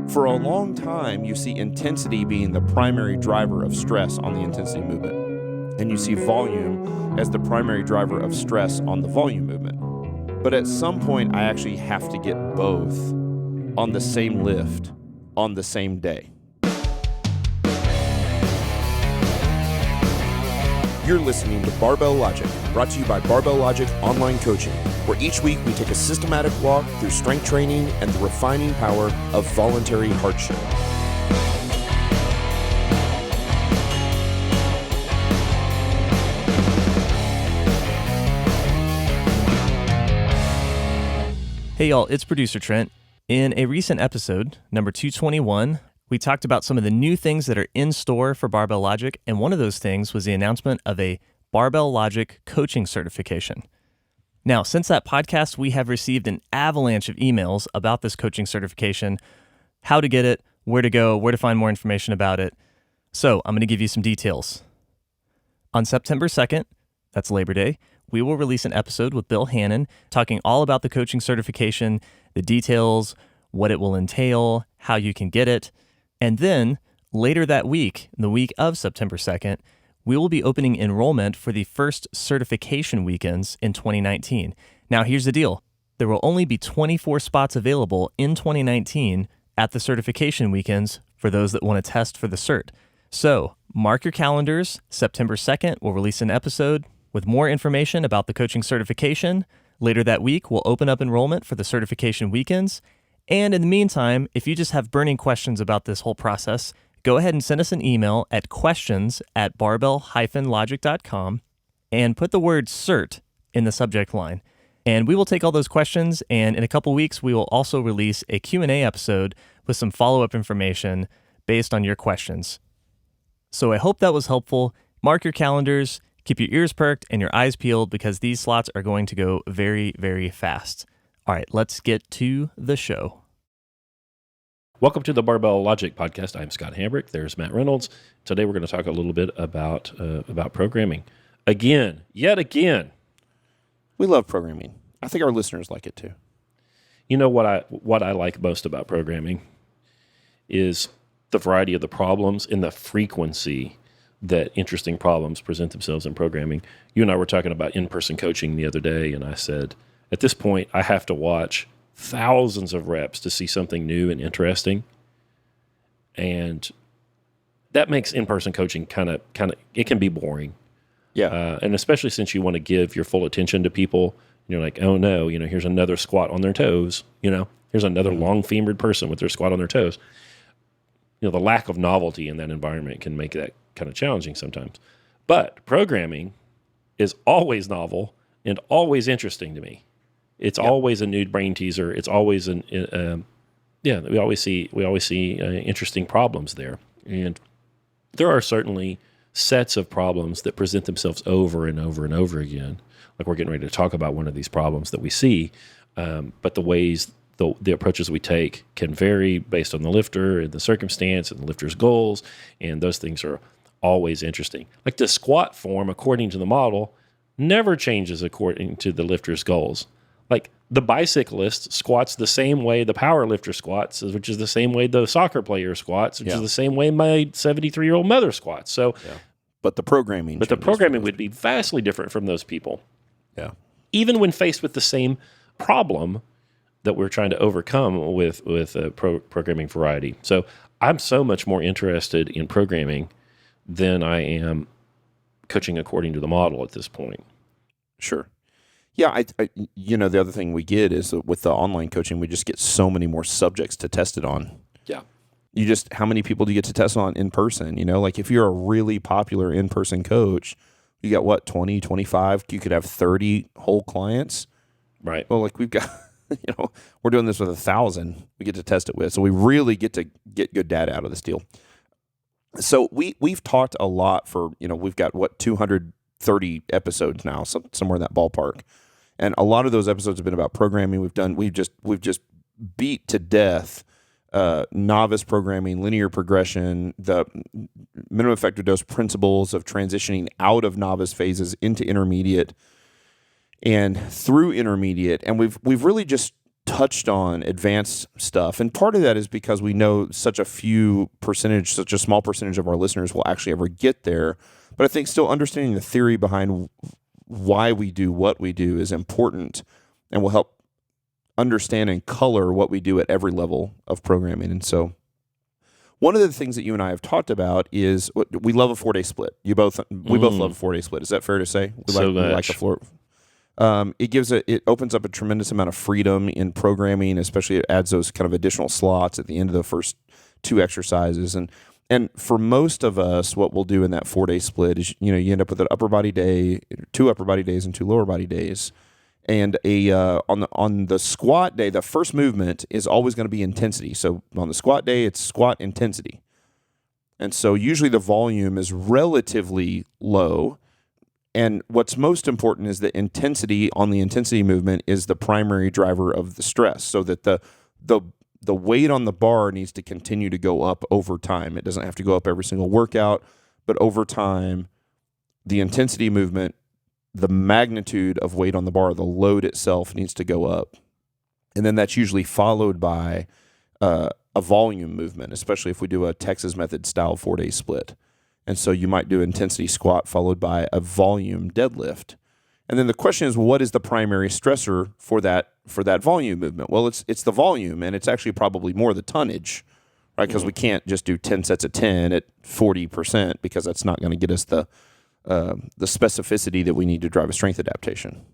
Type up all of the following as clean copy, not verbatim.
For a long time, you see intensity being the primary driver of stress on the intensity movement, and you see volume as the primary driver of stress on the volume movement. But at some point, I actually have to get both on the same lift on the same day. You're listening to Barbell Logic, brought to you by Barbell Logic Online Coaching, where each week we take a systematic walk through strength training and the refining power of voluntary hardship. Hey y'all, it's producer Trent. In a recent episode, number 221, we talked about some of the new things that are in store for Barbell Logic, and one of those things was the announcement of a Barbell Logic coaching certification. Now, since that podcast, we have received an avalanche of emails about this coaching certification, how to get it, where to go, where to find more information about it. So I'm going to give you some details. On September 2nd, that's Labor Day, we will release an episode with Bill Hannon talking all about the coaching certification, the details, what it will entail, how you can get it. And then later that week, the week of September 2nd, we will be opening enrollment for the first certification weekends in 2019. Now, here's the deal. There will only be 24 spots available in 2019 at the certification weekends for those that want to test for the cert. So mark your calendars. September 2nd, we'll release an episode with more information about the coaching certification. Later that week, we'll open up enrollment for the certification weekends. And in the meantime, if you just have burning questions about this whole process, go ahead and send us an email at questions@barbell-logic.com and put the word CERT in the subject line. And we will take all those questions, and in a couple weeks, we will also release a Q&A episode with some follow-up information based on your questions. So I hope that was helpful. Mark your calendars, keep your ears perked and your eyes peeled because these slots are going to go very, very fast. All right, let's get to the show. Welcome to the Barbell Logic podcast. I'm Scott Hambrick. There's Matt Reynolds. Today we're going to talk a little bit about programming. Yet again. We love programming. I think our listeners like it too. You know what I like most about programming is the variety of the problems and the frequency that interesting problems present themselves in programming. You and I were talking about in-person coaching the other day, and I said, at this point, I have to watch thousands of reps to see something new and interesting. And that makes in-person coaching kind of it can be boring. Yeah. And especially since you want to give your full attention to people. You're like, oh no, here's another squat on their toes. Here's another long-femored person with their squat on their toes. The lack of novelty in that environment can make that kind of challenging sometimes. But programming is always novel and always interesting to me. It's always a new brain teaser. It's always we always see interesting problems there. And there are certainly sets of problems that present themselves over and over and over again. Like we're getting ready to talk about one of these problems that we see, but the approaches we take can vary based on the lifter and the circumstance and the lifter's goals, and those things are always interesting. Like the squat form, according to the model, never changes according to the lifter's goals. Like the bicyclist squats the same way the power lifter squats, which is the same way the soccer player squats, which is the same way my 73-year-old mother squats. So, But the programming would be vastly different from those people. Yeah. Even when faced with the same problem that we're trying to overcome with programming variety. So I'm so much more interested in programming than I am coaching according to the model at this point. Sure. Yeah, I the other thing we get is that with the online coaching, we just get so many more subjects to test it on. Yeah. How many people do you get to test on in person? Like if you're a really popular in-person coach, you got 20, 25, you could have 30 whole clients. Right. Well, like we've got, we're doing this with 1,000 we get to test it with. So we really get to get good data out of this deal. So we've talked a lot for, we've got 230 episodes now, somewhere in that ballpark. And a lot of those episodes have been about programming. We've just beat to death novice programming, linear progression, the minimum effective dose principles of transitioning out of novice phases into intermediate and through intermediate. And we've really just touched on advanced stuff. And part of that is because we know such a small percentage of our listeners will actually ever get there. But I think still understanding the theory behind why we do what we do is important and will help understand and color what we do at every level of programming. And so one of the things that you and I have talked about is we love a 4-day split. We both love a 4-day split. Is that fair to say? We like the floor. It opens up a tremendous amount of freedom in programming, especially it adds those kind of additional slots at the end of the first 2 exercises. And for most of us, what we'll do in that 4-day split is, you end up with an upper body day, 2 upper body days, and 2 lower body days. And on the squat day, the first movement is always going to be intensity. So on the squat day, it's squat intensity. And so usually the volume is relatively low. And what's most important is the intensity on the intensity movement is the primary driver of the stress, so that the weight on the bar needs to continue to go up over time. It doesn't have to go up every single workout, but over time, the intensity movement, the magnitude of weight on the bar, the load itself needs to go up. And then that's usually followed by a volume movement, especially if we do a Texas method style 4-day split. And so you might do intensity squat followed by a volume deadlift. And then the question is, what is the primary stressor for that volume movement? Well, it's the volume, and it's actually probably more the tonnage, right? Because we can't just do 10 sets of 10 at 40%, because that's not going to get us the specificity that we need to drive a strength adaptation.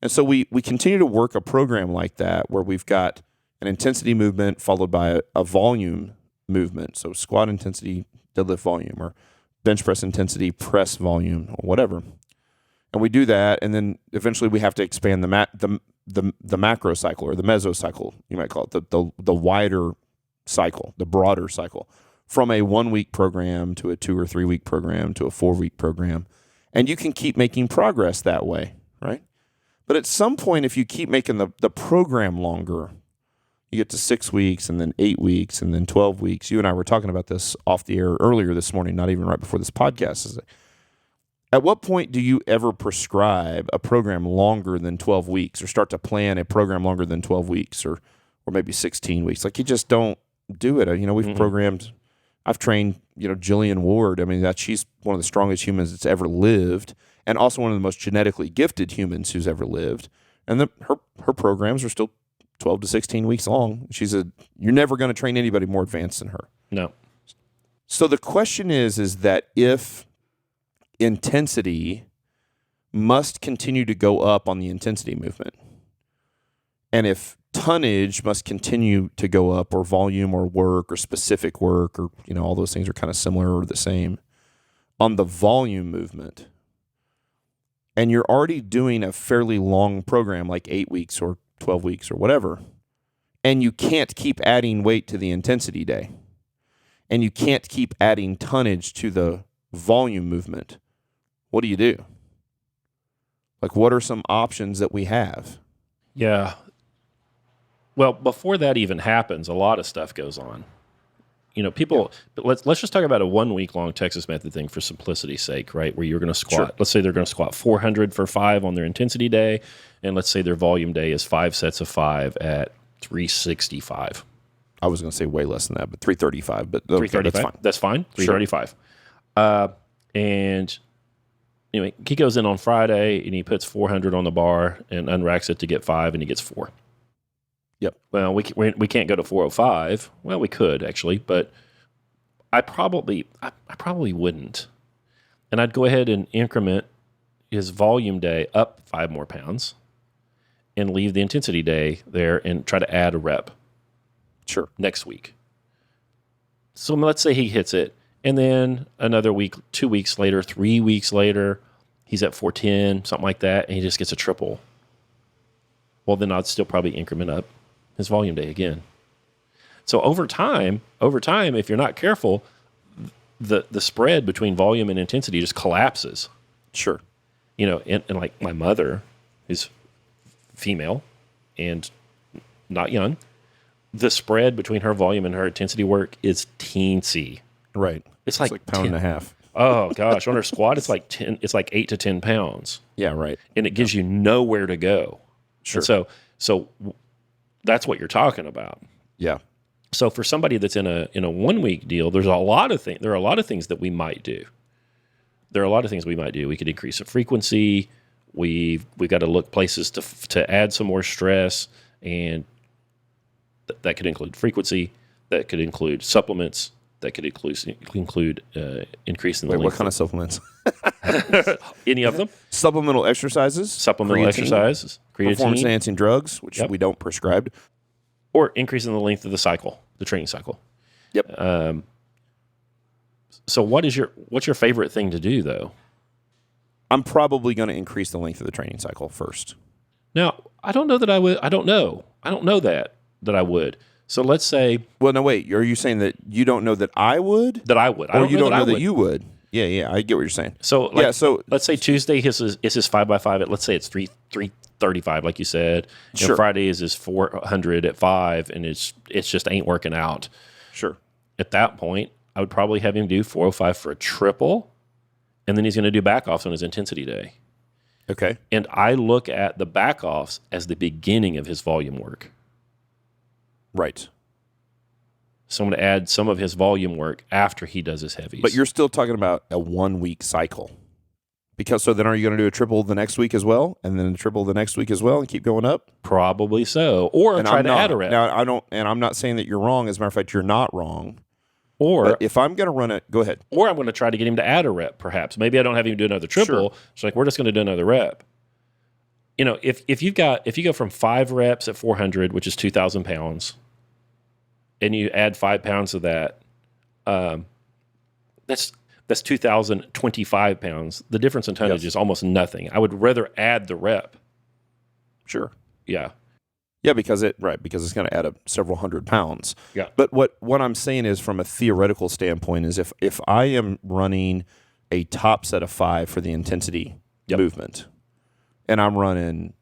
And so we continue to work a program like that where we've got an intensity movement followed by a volume movement. So squat intensity, deadlift volume, or bench press intensity, press volume, or whatever. And we do that, and then eventually we have to expand the macro cycle, or the Mezzo cycle, you might call it, the wider cycle, the broader cycle, from a 1-week program to a 2 or 3 week program to a 4-week program. And you can keep making progress that way, right? But at some point, if you keep making the program longer, you get to 6 weeks, and then 8 weeks, and then 12 weeks. You and I were talking about this off the air earlier this morning, not even right before this podcast. At what point do you ever prescribe a program longer than 12 weeks, or start to plan a program longer than 12 weeks, or maybe 16 weeks? Like, you just don't do it. We've programmed, I've trained, Jillian Ward. I mean, she's one of the strongest humans that's ever lived, and also one of the most genetically gifted humans who's ever lived. And her programs are still 12 to 16 weeks long. You're never going to train anybody more advanced than her. No. So the question is that if intensity must continue to go up on the intensity movement, and if tonnage must continue to go up, or volume or work or specific work, or all those things are kind of similar or the same on the volume movement, and you're already doing a fairly long program like 8 weeks or 12 weeks or whatever, and you can't keep adding weight to the intensity day, and you can't keep adding tonnage to the volume movement, what do you do? Like, what are some options that we have? Yeah. Well, before that even happens, a lot of stuff goes on. But let's just talk about a 1 week long Texas method thing for simplicity's sake, right? Where you're going to squat. Sure. Let's say they're going to squat 400 for 5 on their intensity day, and let's say their volume day is 5 sets of 5 at 365. I was going to say way less than that, but 335. But 335. That's fine. That's fine. 335. Sure. And anyway, he goes in on Friday and he puts 400 on the bar and unracks it to get 5, and he gets 4. Yep. Well, we can't go to 405. Well, we could actually, but I probably wouldn't. And I'd go ahead and increment his volume day up 5 more pounds, and leave the intensity day there and try to add a rep. Sure. Next week. So let's say he hits it, and then another week, 2 weeks later, 3 weeks later, he's at 410, something like that, and he just gets a triple. Well, then I'd still probably increment up his volume day again. So over time, if you're not careful, the spread between volume and intensity just collapses. Sure. And like my mother is female and not young. The spread between her volume and her intensity work is teensy. Right. It's like a pound and a half. Oh gosh, on her squat it's like 10. It's like 8 to 10 pounds. Yeah, right. And it gives you nowhere to go. Sure. And so that's what you're talking about. Yeah. So for somebody that's in a 1 week deal, there are a lot of things that we might do. We could increase the frequency. We've got to look places to add some more stress, and that could include frequency. That could include supplements. That could include increasing the length. What kind of supplements? Any of them? Supplemental exercises. Supplemental exercises. Creatine. Performance-enhancing drugs, which Yep. we don't prescribe. Or increasing the length of the cycle, the training cycle. Yep. So what's your favorite thing to do, though? I'm probably going to increase the length of the training cycle first. Now, I don't know that I would. I don't know that I would. So let's say Well, no, wait. Are you saying that you don't know that I would? that I would. I Or don't you know don't that know I that would. you would? Yeah, I get what you're saying. So like, so let's say Tuesday is his 5x5 at, let's say it's 335, like you said. Sure. And Friday is his 400 at 5, and it's just ain't working out. sure. At that point, I would probably have him do 405 for a triple, and then he's going to do backoffs on his intensity day. Okay. And I look at the backoffs as the beginning of his volume work. Right. So I'm going to add some of his volume work after he does his heavies. But you're still talking about a 1 week cycle. Because so then are you going to do a triple the next week as well, and then a triple the next week as well, and keep going up? Probably so. Or And try I'm to not. add a rep. Now I'm not saying that you're wrong. As a matter of fact, you're not wrong. Or But if I'm going to run it, go ahead. Or I'm going to try to get him to add a rep, perhaps. Maybe I don't have him do another triple. Sure. It's like, we're just going to do another rep. You know, if you go from 5 reps at 400, which is 2,000 pounds, and you add 5 pounds of that, that's 2,025 pounds. The difference in tonnage is almost nothing. I would rather add the rep. Sure. Yeah. Yeah, because it's going to add up several hundred pounds. Yeah. But what I'm saying is, from a theoretical standpoint, is if I am running a top set of 5 for the intensity movement, and I'm running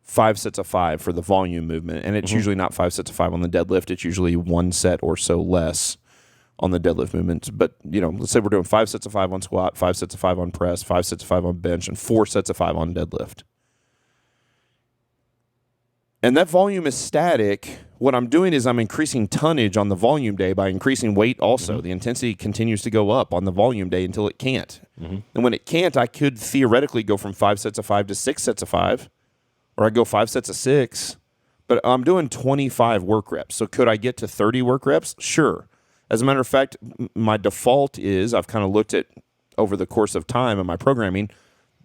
5 sets of 5 for the volume movement, and it's usually not 5 sets of 5 on the deadlift. It's usually 1 set or so less on the deadlift movement. But, let's say we're doing 5 sets of 5 on squat, 5 sets of 5 on press, 5 sets of 5 on bench, and 4 sets of 5 on deadlift. And that volume is static. What I'm doing is I'm increasing tonnage on the volume day by increasing weight also. The intensity continues to go up on the volume day until it can't. And when it can't, I could theoretically go from 5 sets of 5 to 6 sets of 5, or I go 5 sets of 6. But I'm doing 25 work reps. So could I get to 30 work reps? Sure. As a matter of fact, my default is, I've kind of looked at over the course of time in my programming,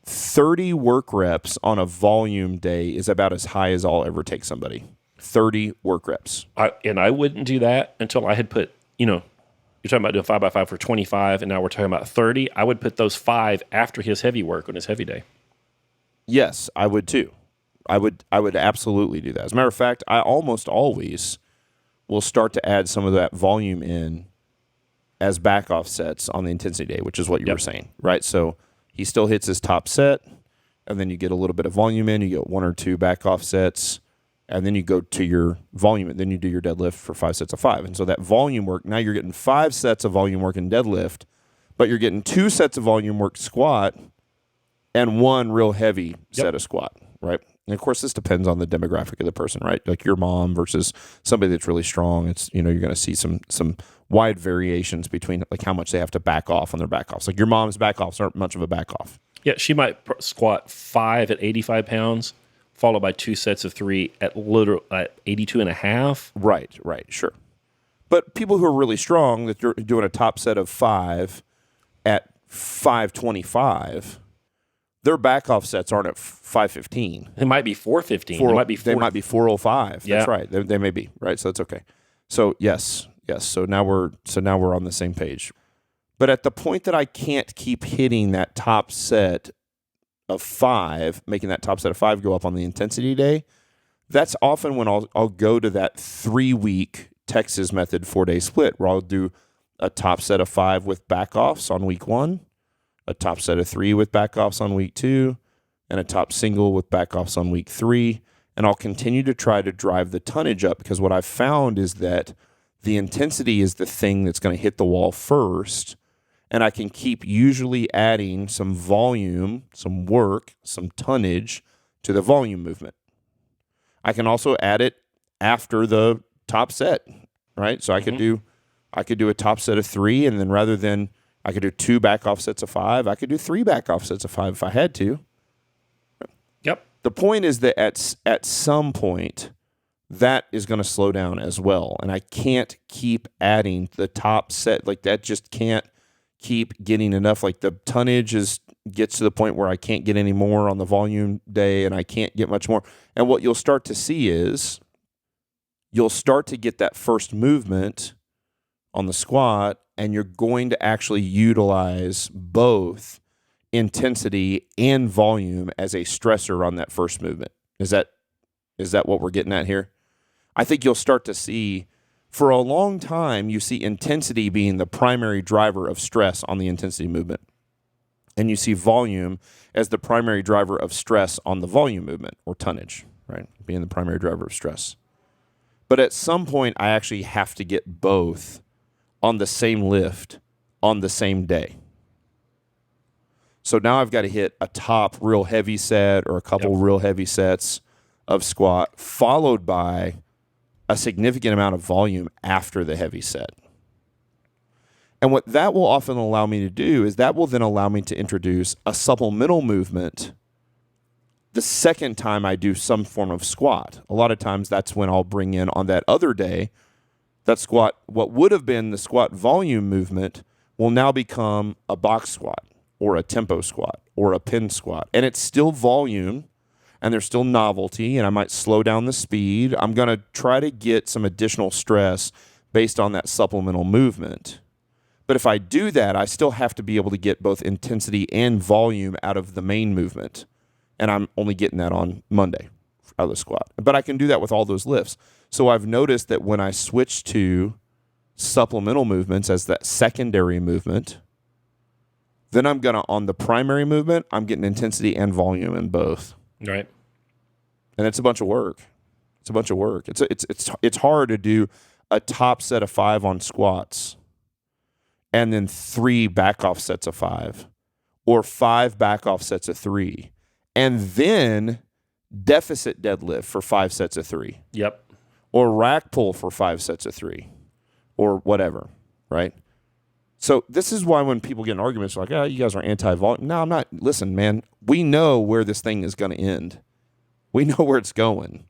30 work reps on a volume day is about as high as I'll ever take somebody. 30 work reps. I wouldn't do that until I had put, you're talking about doing 5x5 for 25, and now we're talking about 30. I would put those 5 after his heavy work on his heavy day. Yes, I would too. I would absolutely do that. As a matter of fact, I almost always will start to add some of that volume in as back off sets on the intensity day, which is what you were saying, right? So he still hits his top set, and then you get a little bit of volume in. You get 1 or 2 back off sets, and then you go to your volume, and then you do your deadlift for 5 sets of 5. And so that volume work, now you're getting 5 sets of volume work in deadlift, but you're getting 2 sets of volume work squat and 1 real heavy set of squat, right? And of course, this depends on the demographic of the person, right? Like your mom versus somebody that's really strong. It's, you're going to see some wide variations between like how much they have to back off on their back offs. Like your mom's back offs aren't much of a back off. Yeah, she might squat 5 at 85 pounds, followed by 2 sets of 3 at 82 and a half. Right, sure. But people who are really strong, that you're doing a top set of 5 at 525, their back off sets aren't at 515. It might be 415. It might be 4. They might be 405. Yeah. That's right. They may be, right? So that's okay. So yes. So now we're on the same page. But at the point that I can't keep hitting that top set of 5, making that top set of 5 go up on the intensity day, that's often when I'll go to that 3-week Texas method 4-day split, where I'll do a top set of 5 with back offs on week 1, a top set of 3 with back offs on week 2, and a top single with back offs on week 3. And I'll continue to try to drive the tonnage up, because what I've found is that the intensity is the thing that's going to hit the wall first, and I can keep usually adding some volume, some work, some tonnage to the volume movement. I can also add it after the top set, right? So I could do a top set of 3, and then rather than I could do 2 back off sets of 5, I could do 3 back off sets of 5 if I had to. Yep. The point is that at some point, that is going to slow down as well. And I can't keep adding the top set. Like, that just can't keep getting enough. Like, the tonnage gets to the point where I can't get any more on the volume day, and I can't get much more. And what you'll start to see is you'll start to get that first movement on the squat, and you're going to actually utilize both intensity and volume as a stressor on that first movement. Is that what we're getting at here? I think you'll start to see, for a long time, you see intensity being the primary driver of stress on the intensity movement. And you see volume as the primary driver of stress on the volume movement, or tonnage, right? Being the primary driver of stress. But at some point, I actually have to get both on the same lift on the same day. So now I've got to hit a top real heavy set or a couple real heavy sets of squat, followed by a significant amount of volume after the heavy set. And what that will often allow me to do is that will then allow me to introduce a supplemental movement the second time I do some form of squat. A lot of times that's when I'll bring in on that other day, that squat, what would have been the squat volume movement will now become a box squat or a tempo squat or a pin squat. And it's still volume, and there's still novelty, and I might slow down the speed. I'm going to try to get some additional stress based on that supplemental movement. But if I do that, I still have to be able to get both intensity and volume out of the main movement. And I'm only getting that on Monday out of the squat. But I can do that with all those lifts. So I've noticed that when I switch to supplemental movements as that secondary movement, then I'm going to, on the primary movement, I'm getting intensity and volume in both. Right. And it's a bunch of work. It's a bunch of work. It's hard to do a top set of 5 on squats and then 3 back off sets of 5 or 5 back off sets of 3 and then deficit deadlift for 5 sets of 3. Yep. Or rack pull for 5 sets of 3 or whatever, right? So this is why when people get in arguments like, oh, you guys are anti-volume. No, I'm not. Listen, man, we know where this thing is going to end. We know where it's going.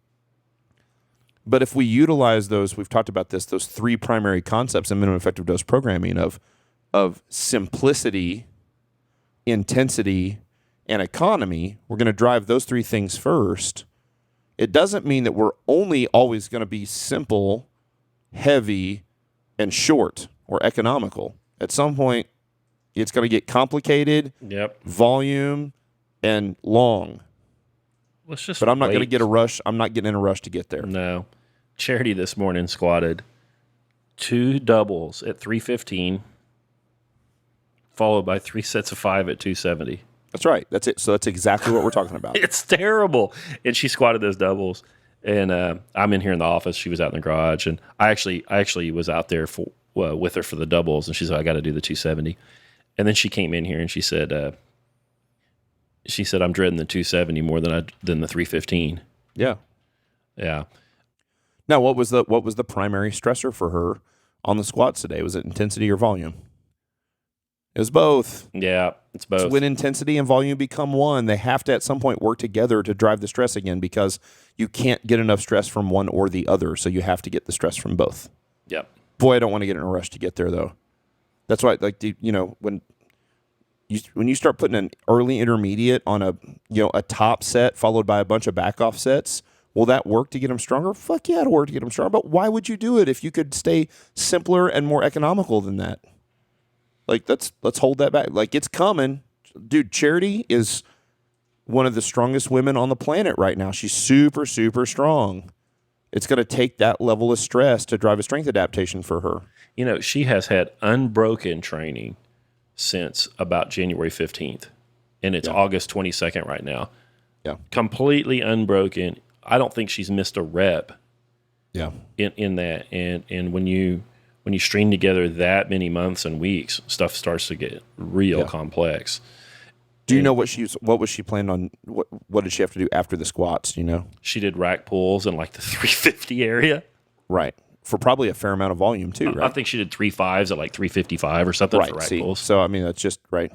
But if we utilize those, we've talked about this, those 3 primary concepts in minimum effective dose programming of simplicity, intensity, and economy, we're going to drive those 3 things first. It doesn't mean that we're only always going to be simple, heavy, and short or economical. At some point, it's going to get complicated, volume, and long. But I'm not going to get a rush. I'm not getting in a rush to get there. No. Charity this morning squatted 2 doubles at 315, followed by 3 sets of 5 at 270. That's right. That's it. So that's exactly what we're talking about. It's terrible. And she squatted those doubles. And I'm in here in the office. She was out in the garage. And I actually was out there with her for the doubles. And she said, I got to do the 270. And then she came in here and she said, I'm dreading the 270 more than the 315. Yeah. Yeah. Now, what was the primary stressor for her on the squats today? Was it intensity or volume? It was both. Yeah, it's both. So when intensity and volume become one, they have to at some point work together to drive the stress again because you can't get enough stress from one or the other. So you have to get the stress from both. Yep. Boy, I don't want to get in a rush to get there though. That's why, when you start putting an early intermediate on a top set followed by a bunch of back off sets, will that work to get them stronger? Fuck yeah, it'll work to get them stronger. But why would you do it if you could stay simpler and more economical than that? Like, let's hold that back. Like, it's coming. Dude, Charity is one of the strongest women on the planet right now. She's super, super strong. It's going to take that level of stress to drive a strength adaptation for her. She has had unbroken training since about January 15th. And it's August 22nd right now. Yeah. Completely unbroken. I don't think she's missed a rep. Yeah. In that. And when you string together that many months and weeks, stuff starts to get real complex. Do you know what was she planned on? What did she have to do after the squats? Do you know? She did rack pulls in like the 350 area. Right. For probably a fair amount of volume too, right? I think she did 3.5s at like 355 or something for rack pulls. So I mean, that's just right.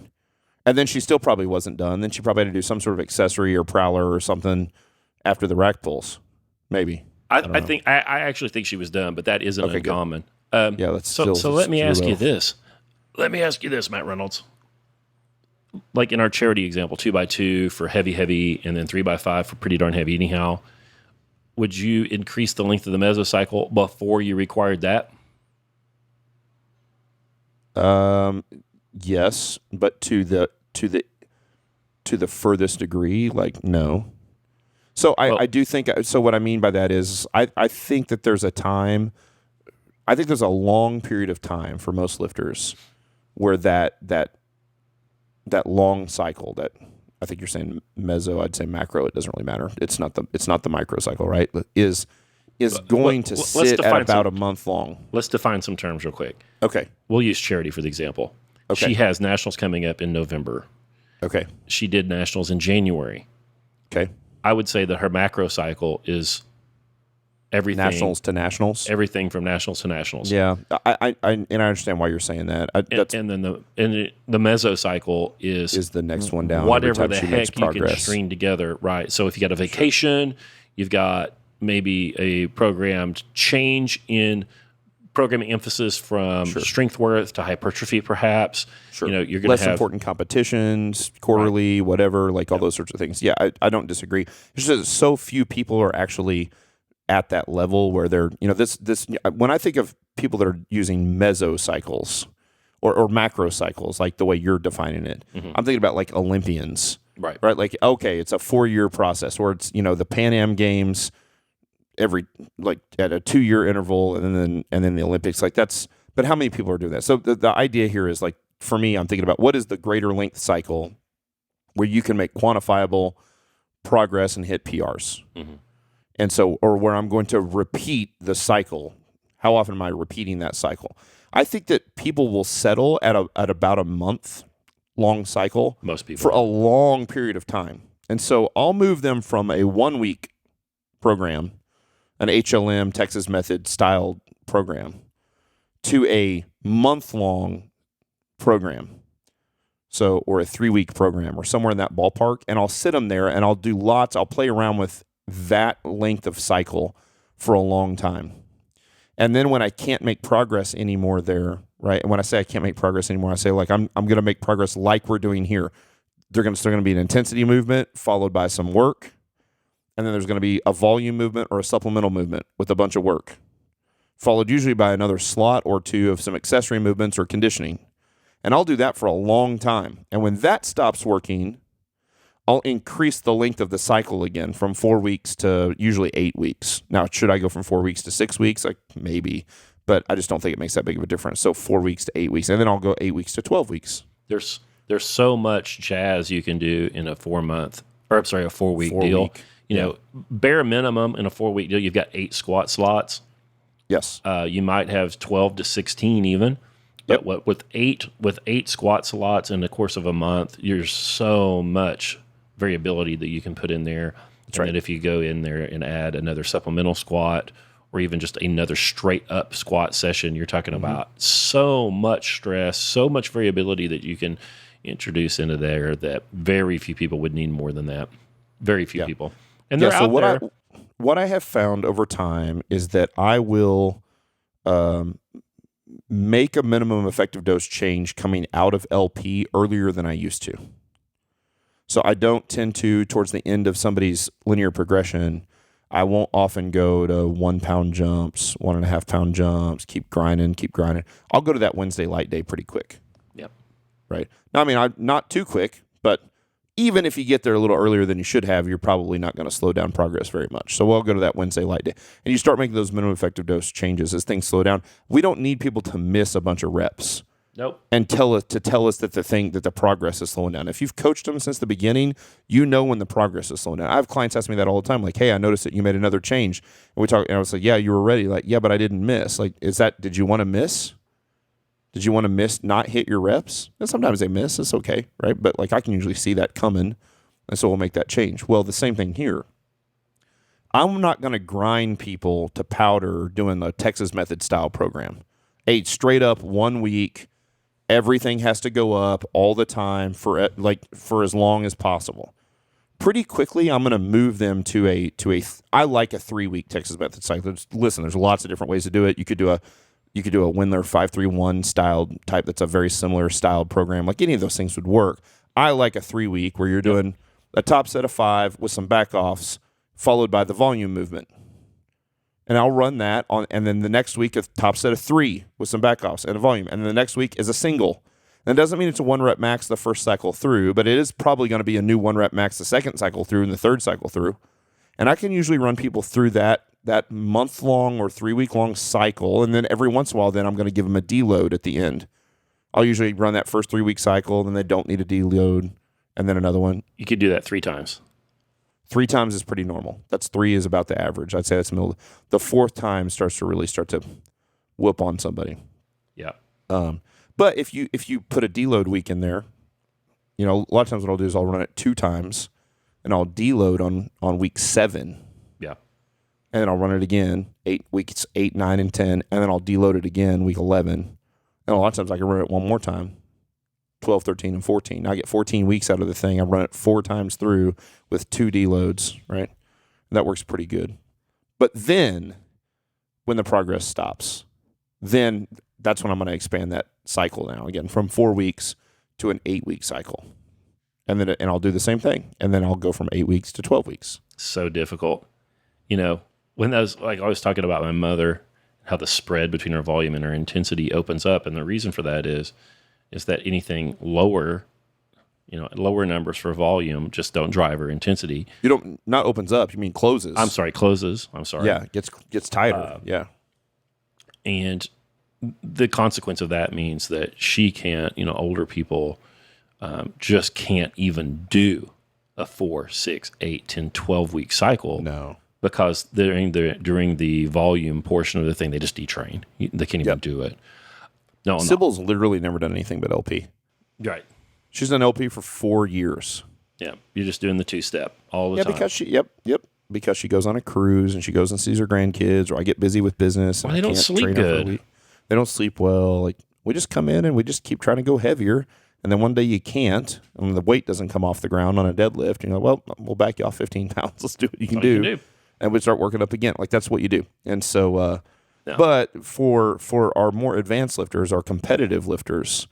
And then she still probably wasn't done. Then she probably had to do some sort of accessory or prowler or something after the rack pulls. Maybe. I actually think she was done, but that isn't uncommon. Yeah, let's so let me ask you this. Let me ask you this, Matt Reynolds. Like in our charity example, 2x2 for heavy, and then 3x5 for pretty darn heavy anyhow, would you increase the length of the mesocycle before you required that? Yes, but to the furthest degree, like no. So I do think, so what I mean by that is I think that there's a time, I think there's a long period of time for most lifters where that long cycle, that I think you're saying mezzo, I'd say macro, it doesn't really matter. It's not the micro cycle, right? Is going to sit at about a month long. Let's define some terms real quick. Okay. We'll use charity for the example. Okay. She has nationals coming up in November. Okay. She did nationals in January. Okay. I would say that her macro cycle is everything. Nationals to nationals? Everything from nationals to nationals. Yeah. I understand why you're saying that. And then the mezzo cycle is the next one down. Whatever the heck you can string together, right? So if you got a vacation, you've got maybe a programmed change in programming emphasis from strength worth to hypertrophy, perhaps. Sure. You're going to less have important competitions, quarterly, whatever, like all those sorts of things. Yeah, I don't disagree. It's just that so few people are actually at that level where they're, this. When I think of people that are using mesocycles or macro cycles, like the way you're defining it, I'm thinking about like Olympians, right? Like, okay, it's a 4-year process, or it's the Pan Am Games every, like, at a 2-year interval, and then the Olympics, like that's. But how many people are doing that? So the idea here is, like, for me, I'm thinking about what is the greater length cycle where you can make quantifiable progress and hit PRs. And so, or where I'm going to repeat the cycle. How often am I repeating that cycle? I think that people will settle at about a month long cycle. Most people. For a long period of time. And so I'll move them from a 1-week program, an HLM Texas Method style program, to a month-long program. So, or a 3-week program or somewhere in that ballpark. And I'll sit them there and I'll play around with that length of cycle for a long time. And then when I can't make progress anymore there, right? And when I say I can't make progress anymore, I say, like, I'm going to make progress like we're doing here. There's going to be an intensity movement followed by some work. And then there's going to be a volume movement or a supplemental movement with a bunch of work, followed usually by another slot or two of some accessory movements or conditioning. And I'll do that for a long time. And when that stops working, I'll increase the length of the cycle again from 4 weeks to usually 8 weeks. Now, should I go from 4 weeks to 6 weeks? Like, maybe, but I just don't think it makes that big of a difference. So 4 weeks to 8 weeks, and then I'll go 8 weeks to 12 weeks. There's so much jazz you can do in a 4-week deal. Bare minimum in a 4-week deal, you've got 8 squat slots. Yes. You might have 12 to 16 even. But with eight squat slots in the course of a month, there's so much variability that you can put in there. That's right. And if you go in there and add another supplemental squat or even just another straight up squat session, you're talking about so much stress, so much variability that you can introduce into there that very few people would need more than that. Very few people. And they're out there. What I have found over time is that I will make a minimum effective dose change coming out of LP earlier than I used to. So I don't tend to, towards the end of somebody's linear progression, I won't often go to 1 pound jumps, 1.5 pound jumps, keep grinding. I'll go to that Wednesday light day pretty quick. Yep. Right. Now, I mean, I'm not too quick, but even if you get there a little earlier than you should have, you're probably not going to slow down progress very much. So we'll go to that Wednesday light day. And you start making those minimum effective dose changes as things slow down. We don't need people to miss a bunch of reps. Nope. And tell us that the progress is slowing down. If you've coached them since the beginning, you know when the progress is slowing down. I have clients ask me that all the time, like, "Hey, I noticed that you made another change." And we talk, and I was like, "Yeah, you were ready." Like, "Yeah, but I didn't miss." Like, did you want to miss? Did you want to not hit your reps? And sometimes they miss. It's okay, right? But like I can usually see that coming, and so we'll make that change. Well, the same thing here. I'm not going to grind people to powder doing the Texas Method style program. Straight up 1 week, everything has to go up all the time for as long as possible. Pretty quickly, I'm going to move them to I like a 3-week Texas Method cycle. Listen, there's lots of different ways to do it. You could do a Windler 5-3-1 styled type. That's a very similar styled program. Like any of those things would work. I like a 3-week where you're doing a top set of 5 with some backoffs, followed by the volume movement. And I'll run that on, and then the next week a top set of 3 with some backoffs and a volume. And then the next week is a single. And it doesn't mean it's a 1 rep max the first cycle through, but it is probably going to be a new 1 rep max the second cycle through and the third cycle through. And I can usually run people through that month-long or 3-week-long cycle, and then every once in a while, then I'm going to give them a deload at the end. I'll usually run that first 3-week cycle, then they don't need a deload, and then another one. You could do that 3 times. 3 times is pretty normal. 3 is about the average. I'd say that's the middle. The 4th time starts to whoop on somebody. Yeah. But if you put a deload week in there, a lot of times what I'll do is I'll run it 2 times, and I'll deload on week 7. Yeah. And then I'll run it again, 8 weeks, 8, 9, and 10, and then I'll deload it again week 11. And a lot of times I can run it one more time, 12, 13, and 14. I get 14 weeks out of the thing. I run it 4 times through with 2 deloads, right? And that works pretty good. But then, when the progress stops, then that's when I'm going to expand that cycle now again from 4 weeks to an 8-week cycle. And I'll do the same thing. And then I'll go from 8 weeks to 12 weeks. So difficult. When those, like I was talking about my mother, how the spread between her volume and her intensity opens up. And the reason for that is that anything lower, lower numbers for volume just don't drive her intensity. Not opens up, you mean closes. I'm sorry, closes. I'm sorry. Yeah, gets tighter. Yeah. And the consequence of that means that she can't, older people just can't even do a 4, 6, 8, 10, 12-week cycle. No. Because during the volume portion of the thing, they just detrain. They can't even do it. No, Sybil's literally never done anything but LP. Right. She's done LP for 4 years. Yeah, you're just doing the 2-step all the time. Because she goes on a cruise and she goes and sees her grandkids, or I get busy with business. Well, and they don't sleep good. They don't sleep well. Like we just come in and we just keep trying to go heavier, and then one day you can't, and the weight doesn't come off the ground on a deadlift. And you're like, well, we'll back you off 15 pounds. Let's do what you can do. And we start working up again. Like that's what you do. And so, but for our more advanced lifters, our competitive lifters,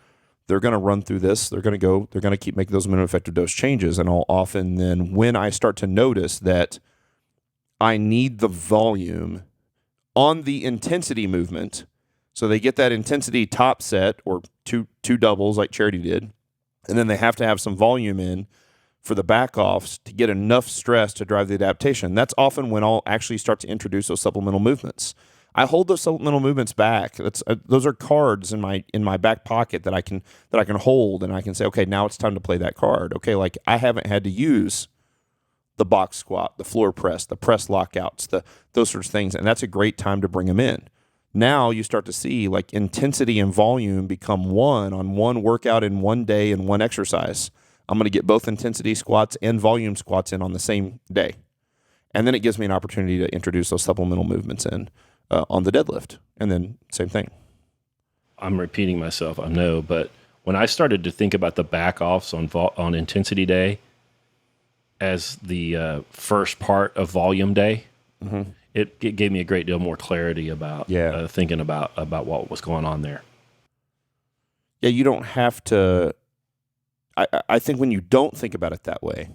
they're going to run through this. They're going to keep making those minimum effective dose changes. And I'll often then, when I start to notice that I need the volume on the intensity movement, so they get that intensity top set or two doubles like Charity did, and then they have to have some volume in for the backoffs to get enough stress to drive the adaptation. That's often when I'll actually start to introduce those supplemental movements. I hold those supplemental movements back. Those are cards in my back pocket that I can hold, and I can say, okay, now it's time to play that card. Okay, like I haven't had to use the box squat, the floor press, the press lockouts, those sorts of things, and that's a great time to bring them in. Now you start to see like intensity and volume become one on one workout in one day and one exercise. I'm going to get both intensity squats and volume squats in on the same day. And then it gives me an opportunity to introduce those supplemental movements in on the deadlift. And then same thing. I'm repeating myself, I know, but when I started to think about the backoffs on intensity day as the first part of volume day, it gave me a great deal more clarity about thinking about what was going on there. Yeah, you don't have to. I think when you don't think about it that way,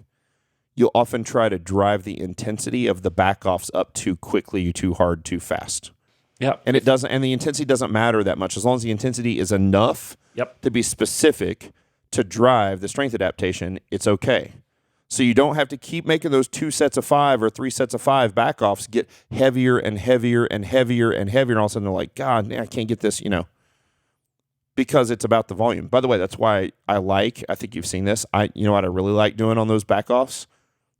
you'll often try to drive the intensity of the backoffs up too quickly, too hard, too fast. Yeah. And it doesn't, and the intensity doesn't matter that much as long as the intensity is enough to be specific to drive the strength adaptation, it's okay. So you don't have to keep making those 2 sets of 5 or 3 sets of 5 backoffs get heavier and heavier and heavier and heavier, and all of a sudden they're like, God, I can't get this, because it's about the volume. By the way, that's why I think you've seen this. You know what I really like doing on those backoffs?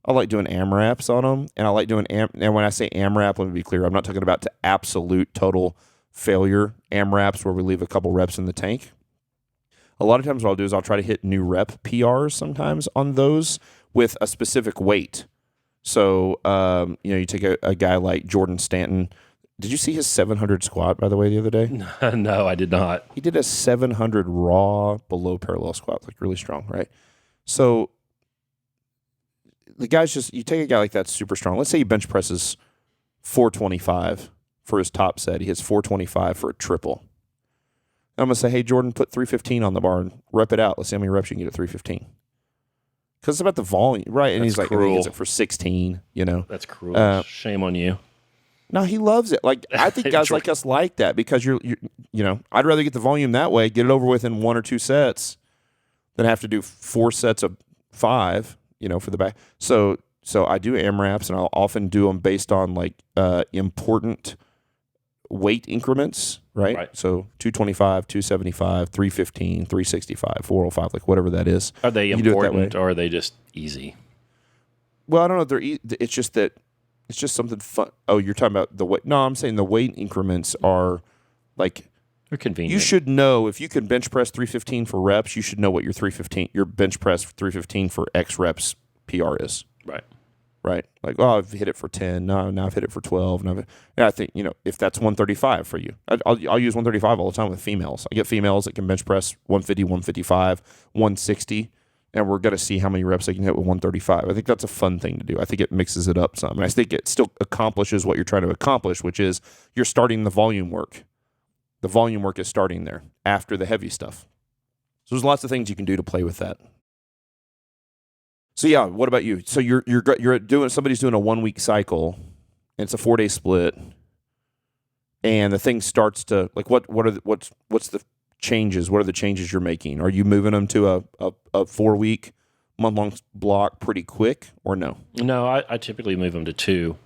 I like doing AMRAPs on them, and I like doing and when I say AMRAP, let me be clear, I'm not talking about to absolute total failure AMRAPs where we leave a couple reps in the tank. A lot of times what I'll do is I'll try to hit new rep PRs sometimes on those with a specific weight. So, you take a guy like Jordan Stanton. Did you see his 700 squat, by the way, the other day? No, I did not. He did a 700 raw below parallel squat, like really strong, right? So the guy's you take a guy like that super strong. Let's say he bench presses 425 for his top set. He hits 425 for a triple. I'm going to say, hey, Jordan, put 315 on the bar and rep it out. Let's see how many reps you can get at 315. Because it's about the volume, right? And That's he's like, cruel. he gets it for 16, That's cruel. Shame on you. No, he loves it. Like, I think guys like us like that because you're, I'd rather get the volume that way, get it over with in 1 or 2 sets than have to do 4 sets of 5, for the back. So I do AMRAPs, and I'll often do them based on like important weight increments, right? So 225, 275, 315, 365, 405, like whatever that is. Are they important or are they just easy? Well, I don't know if they're it's just that it's just something fun. Oh, you're talking about the weight. No, I'm saying the weight increments are like they're convenient. You should know if you can bench press 315 for reps, you should know what your bench press 315 for X reps PR is. Right. Like, oh, I've hit it for 10. No, now I've hit it for 12. And I think, if that's 135 for you, I'll use 135 all the time with females. I get females that can bench press 150, 155, 160, and we're going to see how many reps they can hit with 135. I think that's a fun thing to do. I think it mixes it up some. And I think it still accomplishes what you're trying to accomplish, which is you're starting the volume work. The volume work is starting there after the heavy stuff. So there's lots of things you can do to play with that. So yeah, what about you? So you're doing somebody's doing a 1 week cycle, and it's a 4-day split, and the thing starts to like what's the changes? What are the changes you're making? Are you moving them to a 4 week, month-long block pretty quick, or no? No, I typically move them to 2.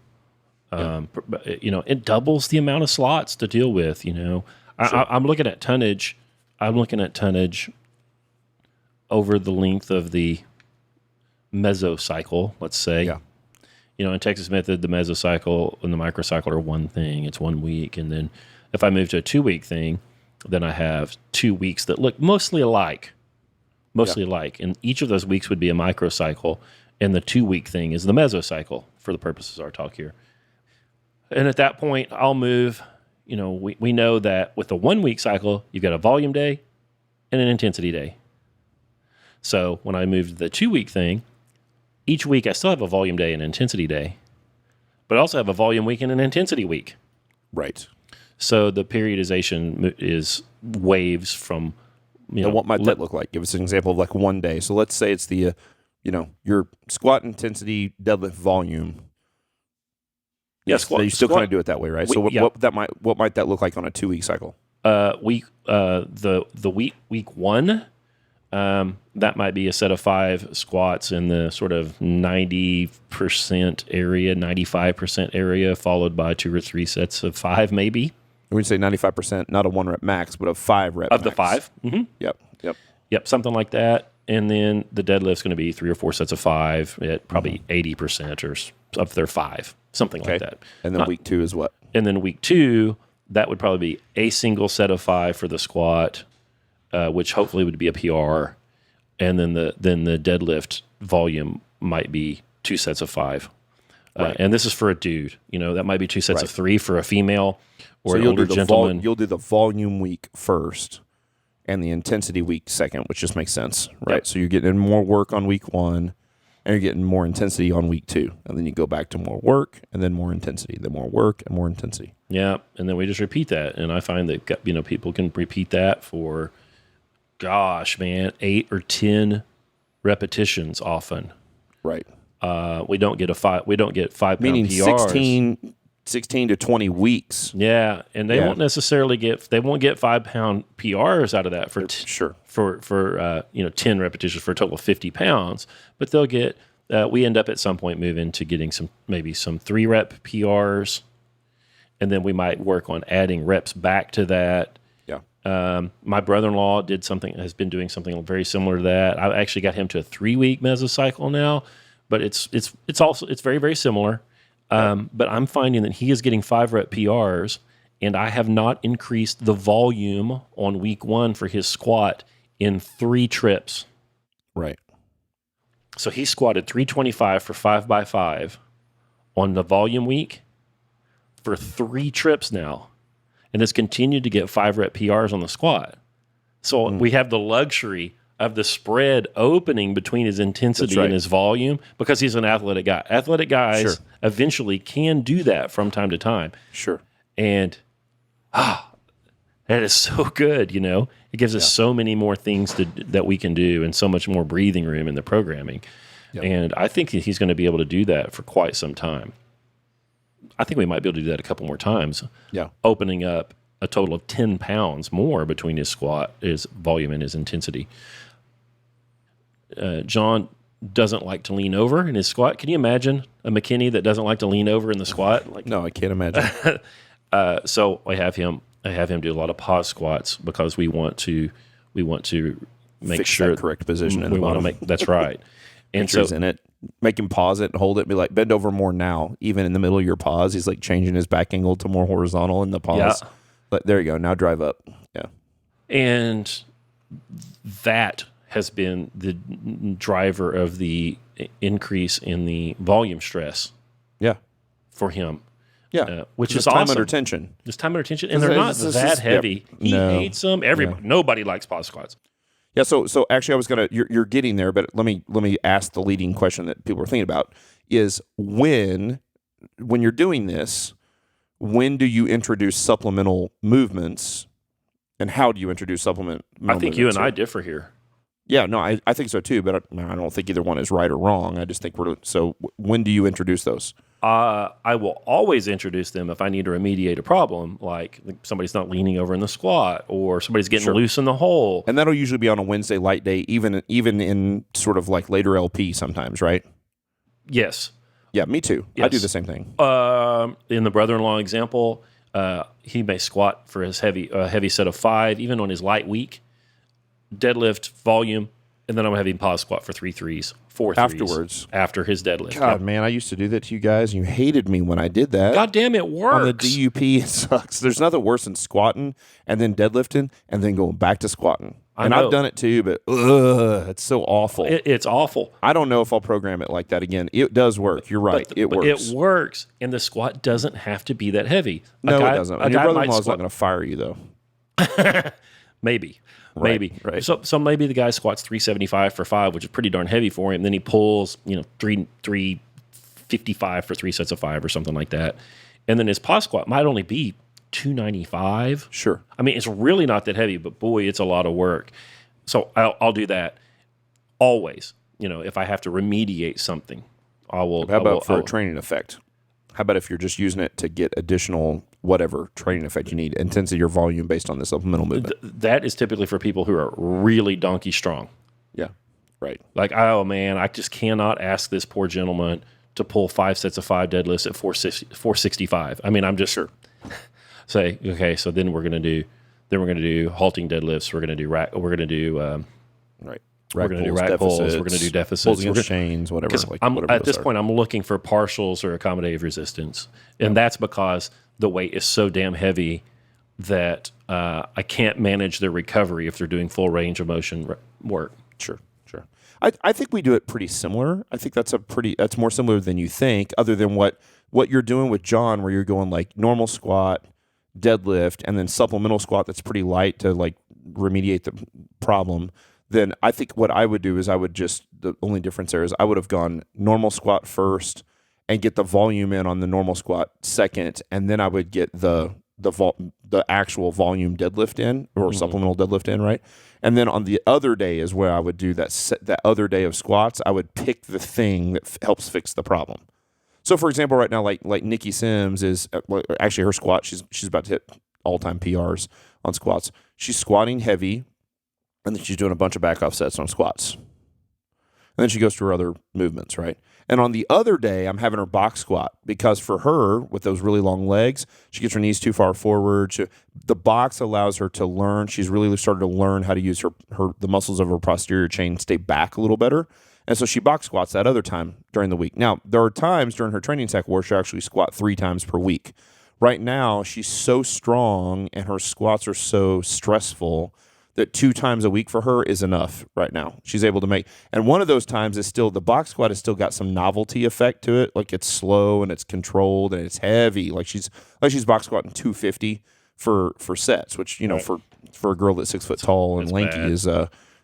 It doubles the amount of slots to deal with. Sure. I'm looking at tonnage. Over the length of the Mezzo cycle, let's say. Yeah. In Texas Method, the Mezzo cycle and the microcycle are one thing. It's 1 week. And then if I move to a 2 week thing, then I have 2 weeks that look mostly alike. And each of those weeks would be a microcycle. And the 2 week thing is the Mezzo cycle for the purposes of our talk here. And at that point, I'll move, we know that with the 1 week cycle, you've got a volume day and an intensity day. So when I move to the 2 week thing, each week I still have a volume day and intensity day, but I also have a volume week and an intensity week. Right. So the periodization is waves from, And what might that look like? Give us an example of like 1 day. So let's say it's the, your squat intensity, deadlift volume. Yes, you still kind of do it that way, right? So what might that look like on a 2 week cycle? Week 1. That might be a set of 5 squats in the sort of 90% area, 95% area, followed by 2 or 3 sets of 5, maybe. We'd say 95%, not a 1 rep max, but a 5 rep of max. The 5. Mm-hmm. Yep, something like that. And then the deadlift's going to be 3 or 4 sets of 5 at probably 80% or of their 5, something like that. And then week 2 is what? And then week 2, that would probably be a single set of 5 for the squat, which hopefully would be a PR. And then the deadlift volume might be 2 sets of 5. Right. And this is for a dude. That might be 2 sets of 3 for a female or an older gentleman. You'll do the volume week first and the intensity week second, which just makes sense, right? Yep. So you're getting more work on week 1 and you're getting more intensity on week 2. And then you go back to more work and then more intensity, then more work and more intensity. Yeah. And then we just repeat that. And I find that, people can repeat that for, 8 or 10 repetitions often. Right. We don't get 5 pound meaning PRs. 16 to 20 weeks. Yeah, and they won't necessarily get 5 pound PRs out of that for 10 repetitions for a total of 50 pounds, but they'll get we end up at some point moving to getting some 3 rep PRs, and then we might work on adding reps back to that. My brother-in-law has been doing something very similar to that. I actually got him to a 3 week mesocycle now, but it's very, very similar. But I'm finding that he is getting 5 rep PRs and I have not increased the volume on week 1 for his squat in 3 trips. Right. So he squatted 325 for 5x5 on the volume week for 3 trips now, and has continued to get 5-rep PRs on the squat. So we have the luxury of the spread opening between his intensity and his volume because he's an athletic guy. Athletic guys eventually can do that from time to time. Sure. And that is so good, It gives us so many more things that we can do and so much more breathing room in the programming. Yep. And I think he's going to be able to do that for quite some time. I think we might be able to do that a couple more times. Yeah. Opening up a total of 10 pounds more between his squat, his volume, and his intensity. John doesn't like to lean over in his squat. Can you imagine a McKinney that doesn't like to lean over in the squat? No, I can't imagine. So I have him do a lot of pause squats because we want to make Fix sure that correct position. We want to make that's right. And so in it, make him pause it and hold it and be like, bend over more now. Even in the middle of your pause, he's like changing his back angle to more horizontal in the pause. Yeah. But there you go. Now drive up. Yeah. And that has been the driver of the increase in the volume stress. Yeah. For him. Yeah. Which is time awesome. under tension. Just time under tension. And they're not that heavy. Yep. He hates them. Nobody likes pause squats. Yeah, so actually, I was gonna. You're getting there, but let me ask the leading question that people are thinking about is when you're doing this, when do you introduce supplemental movements, and how do you introduce supplemental? I think you and I differ here. Yeah, no, I think so too, but I don't think either one is right or wrong. I just think when do you introduce those? I will always introduce them if I need to remediate a problem, like somebody's not leaning over in the squat or somebody's getting loose in the hole. And that'll usually be on a Wednesday light day, even in sort of like later LP sometimes, right? Yes. Yeah, me too. Yes. I do the same thing. In the brother-in-law example, he may squat for his heavy set of 5, even on his light week, deadlift volume, and then I'm having pause squat for 3 threes. 4 threes afterwards after his deadlift. God, man, I used to do that to you guys, and you hated me when I did that. God damn, it works. On the DUP, it sucks. There's nothing worse than squatting and then deadlifting and then going back to squatting. And I've done it too, but it's so awful. It's awful. I don't know if I'll program it like that again. It does work. You're right. It works. It works, and the squat doesn't have to be that heavy. No, it doesn't. And your brother-in-law's not going to fire you, though. Maybe. Right, maybe. Right. So maybe the guy squats 375 for 5, which is pretty darn heavy for him. Then he pulls, 355 for 3 sets of 5 or something like that. And then his pause squat might only be 295. Sure. I mean, it's really not that heavy, but boy, it's a lot of work. So I'll do that always. If I have to remediate something, I will. How about for a training effect? How about if you're just using it to get additional whatever training effect you need, intensity or volume based on the supplemental movement? That is typically for people who are really donkey strong. Yeah, right. Like, oh man, I just cannot ask this poor gentleman to pull 5 sets of 5 deadlifts at 465. I mean, I'm just say, okay, so then we're gonna do halting deadlifts. We're gonna do rack. We're gonna do right. We're going to do rack pulls. We're going to do deficits. Pulls against chains, whatever. At this point, I'm looking for partials or accommodative resistance. And that's because the weight is so damn heavy that I can't manage their recovery if they're doing full range of motion work. Sure. I think we do it pretty similar. I think that's more similar than you think, other than what you're doing with John, where you're going like normal squat, deadlift, and then supplemental squat that's pretty light to like remediate the problem. Then I think what I would do is the only difference there is I would have gone normal squat first and get the volume in on the normal squat second, and then I would get the actual volume deadlift in or supplemental deadlift in, right? And then on the other day is where I would do that other day of squats. I would pick the thing that helps fix the problem. So for example, right now, like Nikki Sims is actually her squat. She's about to hit all-time PRs on squats. She's squatting heavy. And then she's doing a bunch of backoff sets on squats. And then she goes to her other movements, right? And on the other day, I'm having her box squat because for her, with those really long legs, she gets her knees too far forward. The box allows her to learn. She's really started to learn how to use the muscles of her posterior chain stay back a little better. And so she box squats that other time during the week. Now, there are times during her training cycle where she actually squat 3 times per week. Right now, she's so strong and her squats are so stressful that 2 times a week for her is enough right now. She's able to make, and one of those times is still, the box squat has still got some novelty effect to it. Like it's slow and it's controlled and it's heavy. Like she's box squatting 250 for sets, which, for a girl that's 6 foot tall and lanky bad. is,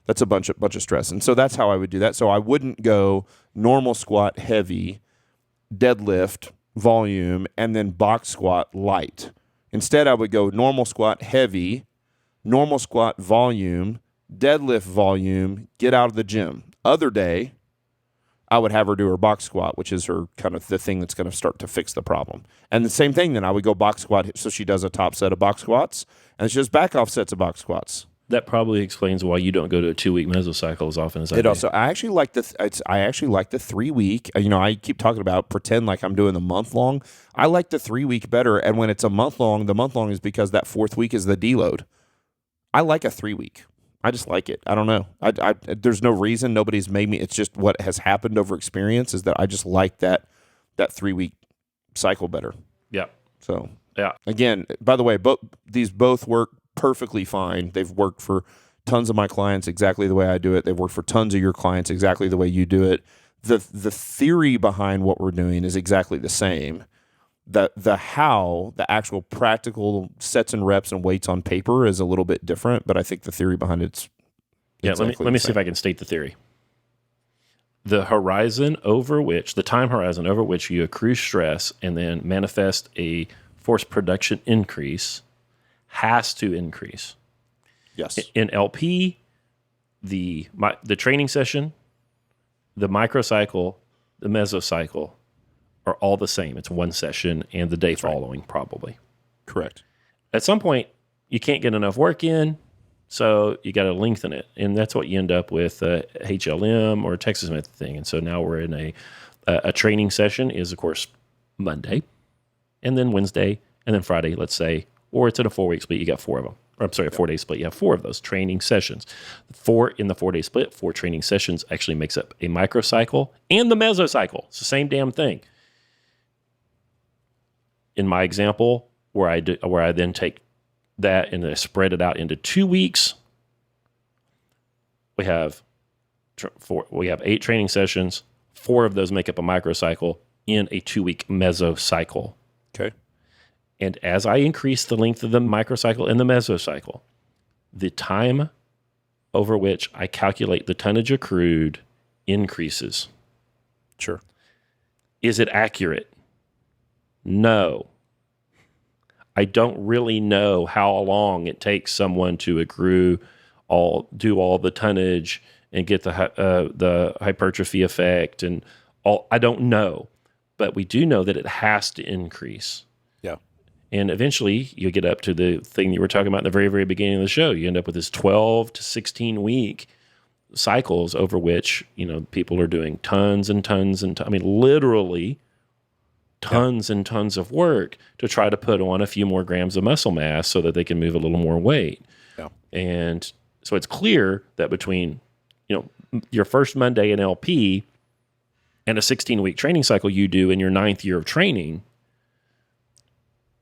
that's a bunch of stress. And so that's how I would do that. So I wouldn't go normal squat heavy, deadlift volume, and then box squat light. Instead, I would go normal squat heavy, normal squat volume, deadlift volume, get out of the gym. Other day, I would have her do her box squat, which is her kind of the thing that's going to start to fix the problem. And the same thing, then I would go box squat, so she does a top set of box squats, and she does back off sets of box squats. That probably explains why you don't go to a 2-week mesocycle as often as I do. It also, I actually like the 3-week. I keep talking about pretend like I'm doing the month long. I like the 3-week better. And when it's a month long, the month long is because that 4th week is the deload. I like a 3-week. I just like it. I don't know. There's no reason. Nobody's made me. It's just what has happened over experience is that I just like that 3-week cycle better. Yeah. So yeah. Again, by the way, these both work perfectly fine. They've worked for tons of my clients exactly the way I do it. They've worked for tons of your clients exactly the way you do it. The theory behind what we're doing is exactly the same. The actual practical sets and reps and weights on paper is a little bit different, but I think the theory behind it's exactly let me see if I can state the theory. The time horizon over which you accrue stress and then manifest a force production increase has to increase. Yes. In LP, the training session, the microcycle, the mesocycle are all the same. It's one session and the day following, probably. Correct. At some point, you can't get enough work in, so you got to lengthen it. And that's what you end up with HLM or Texas Method thing. And so now we're in a training session is, of course, Monday, and then Wednesday, and then Friday, let's say, or it's in a 4-week split, you got 4 of them. Or I'm sorry, a 4-day split, you have 4 of those training sessions. 4 in the 4-day split, 4 training sessions actually makes up a microcycle and the mesocycle. It's the same damn thing. In my example, where I then take that and then spread it out into 2 weeks, we have 8 training sessions. 4 of those make up a microcycle in a 2-week mesocycle. Okay. And as I increase the length of the microcycle and the mesocycle, the time over which I calculate the tonnage accrued increases. Sure. Is it accurate? No. I don't really know how long it takes someone to do all the tonnage and get the hypertrophy effect and all. I don't know, but we do know that it has to increase. Yeah. And eventually you get up to the thing you were talking about in the very, very beginning of the show. You end up with this 12 to 16 week cycles over which, people are doing tons and tons and literally tons and tons of work to try to put on a few more grams of muscle mass so that they can move a little more weight. Yeah. And so it's clear that between, your first Monday in LP and a 16-week training cycle you do in your 9th year of training,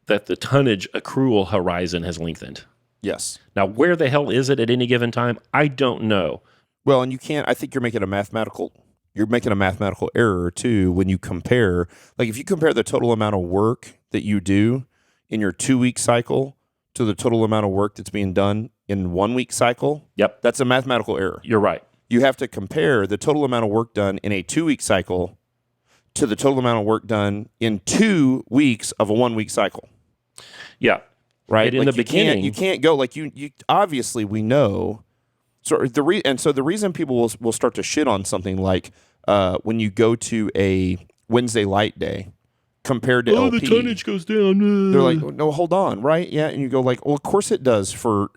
that the tonnage accrual horizon has lengthened. Yes. Now, where the hell is it at any given time? I don't know. Well, and I think you're making a mathematical error too when you compare. Like if you compare the total amount of work that you do in your 2-week cycle to the total amount of work that's being done in 1-week cycle. Yep. That's a mathematical error. You're right. You have to compare the total amount of work done in a 2-week cycle to the total amount of work done in 2 weeks of a 1-week cycle. Yeah. Right. In the beginning, you can't go like you obviously we know. So the reason people will start to shit on something like when you go to a Wednesday light day compared to LP, the tonnage goes down. They're like, no, hold on, right? Yeah, and you go like, well, of course it does for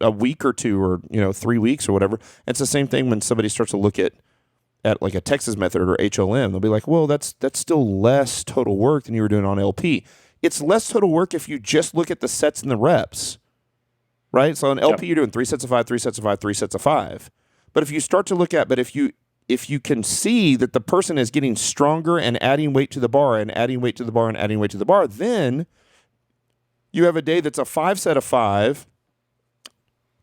a week or 2 or 3 weeks or whatever. It's the same thing when somebody starts to look at like a Texas Method or HLM. They'll be like, well, that's still less total work than you were doing on LP. It's less total work if you just look at the sets and the reps, right? So on LP, You're doing 3 sets of 5, 3 sets of 5, 3 sets of 5. But if you start to look at, if you if you can see that the person is getting stronger and adding weight to the bar and adding weight to the bar and adding weight to the bar, then you have a day that's a 5 set of 5,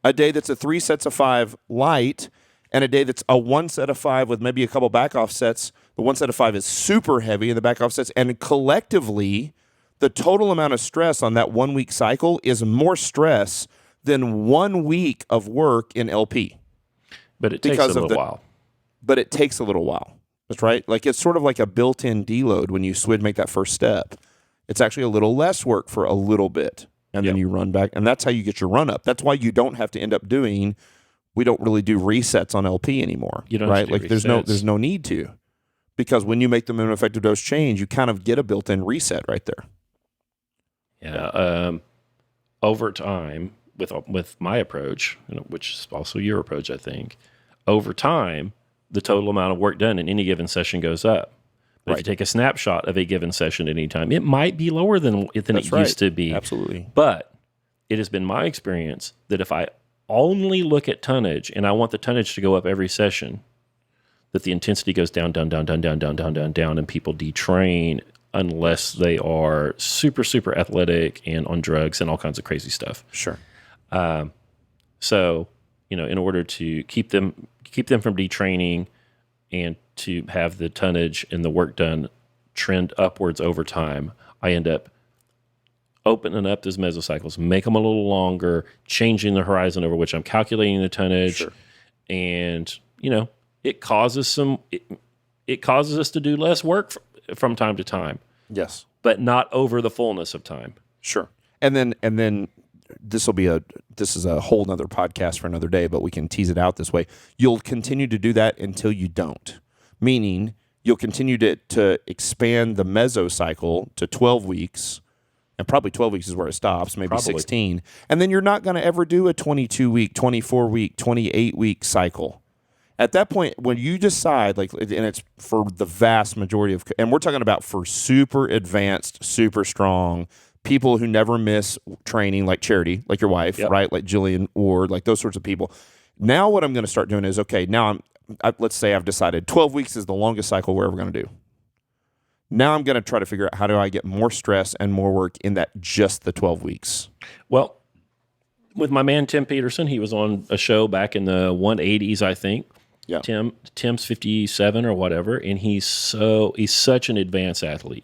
a day that's a 3 sets of 5 light, and a day that's a 1 set of 5 with maybe a couple backoff sets. The 1 set of 5 is super heavy and the backoff sets. And collectively, the total amount of stress on that 1 week cycle is more stress than 1 week of work in LP. But it takes a little while. But it takes a little while. That's right. Like it's sort of like a built-in deload when you make that first step. It's actually a little less work for a little bit. And then you run back. And that's how you get your run up. That's why you don't have to end up doing, we don't really do resets on LP anymore. You don't right? have to do like resets. there's no need to. Because when you make the minimum effective dose change, you kind of get a built-in reset right there. Yeah. Over time, with my approach, which is also your approach, I think, over time, the total amount of work done in any given session goes up. But if you take a snapshot of a given session at any time, it might be lower than it used to be. Absolutely. But it has been my experience that if I only look at tonnage and I want the tonnage to go up every session, that the intensity goes down, down, down, down, down, down, down, down, down, and people detrain unless they are super, super athletic and on drugs and all kinds of crazy stuff. Sure. So, in order to keep them from detraining and to have the tonnage and the work done trend upwards over time, I end up opening up those mesocycles, make them a little longer, changing the horizon over which I'm calculating the tonnage. Sure. And, it causes us to do less work from time to time. Yes. But not over the fullness of time. Sure. And then this is a whole nother podcast for another day, but we can tease it out this way. You'll continue to do that until you don't. Meaning you'll continue to expand the mesocycle to 12 weeks, and probably 12 weeks is where it stops, maybe 16. And then you're not going to ever do a 22-week, 24-week, 28-week cycle. At that point, when you decide, and it's for the vast majority of, and we're talking about for super advanced, super strong people who never miss training, like Charity, like your wife, right? Like Jillian Ward, like those sorts of people. Now what I'm going to start doing is, okay, now let's say I've decided 12 weeks is the longest cycle we're ever going to do. Now I'm going to try to figure out how do I get more stress and more work in that just the 12 weeks. Well, with my man Tim Peterson, he was on a show back in the 180s, I think. Yeah. Tim's 57 or whatever, and he's such an advanced athlete.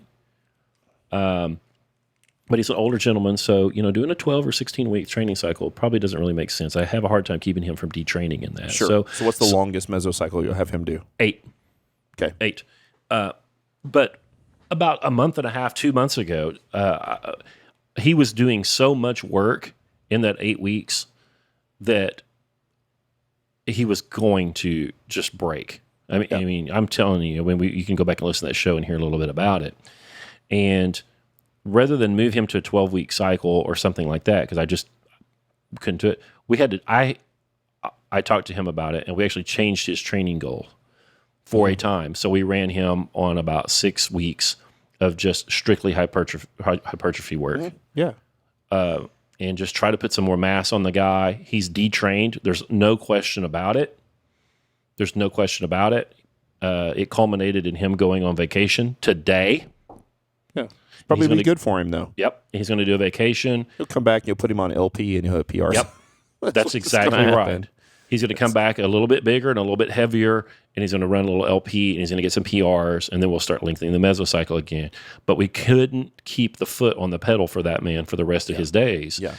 But he's an older gentleman, so doing a 12 or 16 week training cycle probably doesn't really make sense. I have a hard time keeping him from detraining in that. Sure. So what's the longest mesocycle you'll have him do? 8. Okay. 8. But about a month and a half, 2 months ago, he was doing so much work in that 8 weeks that he was going to just break. I mean, I'm telling you, you can go back and listen to that show and hear a little bit about it. And rather than move him to a 12-week cycle or something like that, because I just couldn't do it, I talked to him about it, and we actually changed his training goal for a time. So we ran him on about 6 weeks of just strictly hypertrophy work. Mm-hmm. Yeah. And just try to put some more mass on the guy. He's detrained. There's no question about it. It culminated in him going on vacation today. Yeah. Probably be good for him, though. Yep. He's going to do a vacation. He'll come back and you'll put him on LP and he'll have PRs. Yep. That's exactly right. He's going to come back a little bit bigger and a little bit heavier, and he's going to run a little LP, and he's going to get some PRs, and then we'll start lengthening the mesocycle again. But we couldn't keep the foot on the pedal for that man for the rest of his days. Yeah.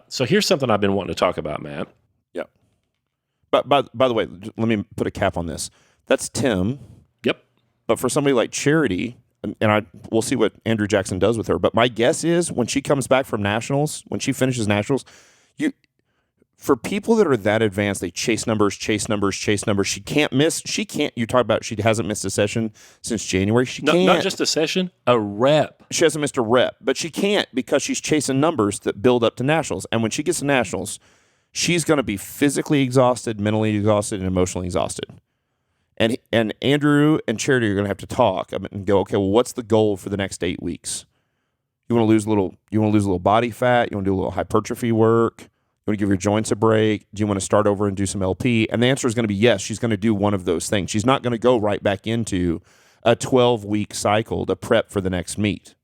So here's something I've been wanting to talk about, Matt. Yeah. But by the way, let me put a cap on this. That's Tim. Yep. But for somebody like Charity, and we'll see what Andrew Jackson does with her, but my guess is when she comes back from nationals, when she finishes nationals, for people that are that advanced, they chase numbers. She can't miss. You talk about she hasn't missed a session since January. She can't. Not just a session, a rep. She hasn't missed a rep, but she can't because she's chasing numbers that build up to nationals. And when she gets to nationals, she's going to be physically exhausted, mentally exhausted, and emotionally exhausted. And Andrew and Charity are going to have to talk and go, okay, well, what's the goal for the next 8 weeks? You want to lose a little body fat. You want to do a little hypertrophy work. You want to give your joints a break? Do you want to start over and do some LP? And the answer is going to be yes. She's going to do one of those things. She's not going to go right back into a 12-week cycle to prep for the next meet.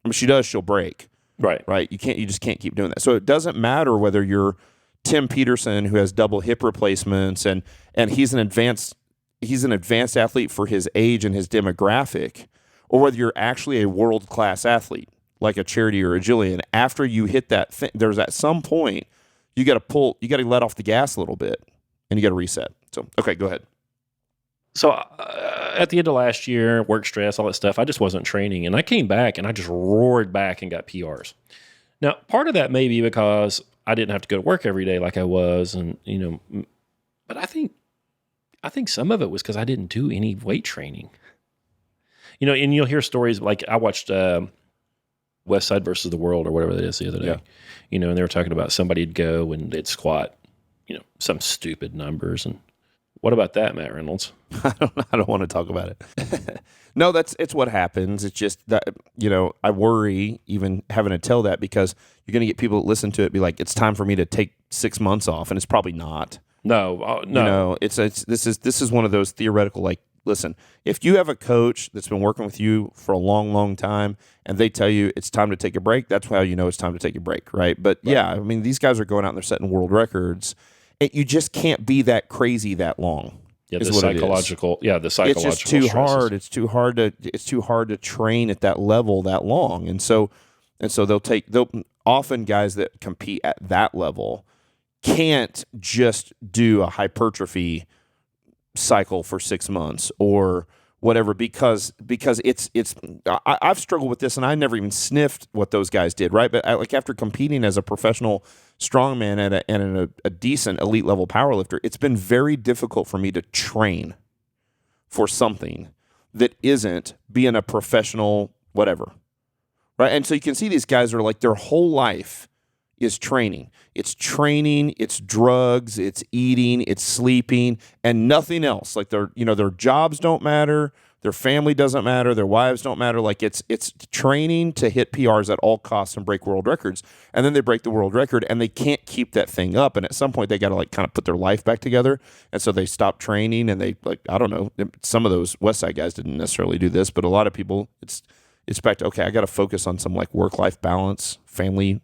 I mean, she does, she'll break. Right. You just can't keep doing that. So it doesn't matter whether you're Tim Peterson, who has double hip replacements, and he's an advanced athlete for his age and his demographic, or whether you're actually a world-class athlete like a Charity or a Jillian. After you hit that thing, there's at some point you got to let off the gas a little bit, and you got to reset. So, okay, go ahead. So at the end of last year, work stress, all that stuff, I just wasn't training. And I came back and I just roared back and got PRs. Now, part of that may be because I didn't have to go to work every day like I was. And, but I think some of it was because I didn't do any weight training. And you'll hear stories like I watched West Side versus the World or whatever that is the other day. Yeah. And they were talking about somebody'd go and they'd squat, some stupid numbers. And what about that, Matt Reynolds? I don't want to talk about it. No, it's what happens. It's just that, I worry even having to tell that because you're going to get people that listen to it be like, it's time for me to take 6 months off. And it's probably not. No. This is one of those theoretical, like, listen, if you have a coach that's been working with you for a long, long time and they tell you it's time to take a break, that's how you know it's time to take a break, right? But yeah, I mean, these guys are going out and they're setting world records. You just can't be that crazy that long. Yeah, the psychological It's just too hard. It's too hard to train at that level that long. And so they'll often guys that compete at that level can't just do a hypertrophy cycle for 6 months or whatever because I've struggled with this and I never even sniffed what those guys did, right? But like after competing as a professional strongman and a decent elite level powerlifter, it's been very difficult for me to train for something that isn't being a professional whatever, right? And so you can see these guys are like their whole life is training. It's training, it's drugs, it's eating, it's sleeping, and nothing else. Like their jobs don't matter, their family doesn't matter, their wives don't matter. Like it's training to hit PRs at all costs and break world records. And then they break the world record and they can't keep that thing up. And at some point they got to like kind of put their life back together. And so they stop training and they like, I don't know, some of those West Side guys didn't necessarily do this, but a lot of people it's back to, okay, I got to focus on some like work-life balance, family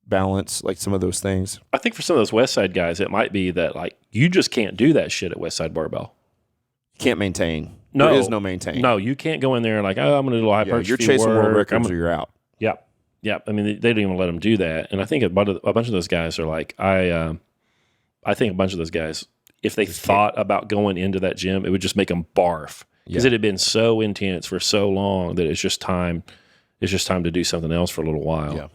balance, like some of those things. I think for some of those West Side guys, it might be that like you just can't do that shit at West Side Barbell. You can't maintain. No, there is no maintain. No, you can't go in there and like, oh, I'm going to do a hypertrophy. You're chasing world records or you're out. Yeah. I mean, they don't even let them do that. And I think a bunch of those guys are like, I think a bunch of those guys, if they thought about going into that gym, it would just make them barf because it had been so intense for so long that it's just time to do something else for a little while. Yeah.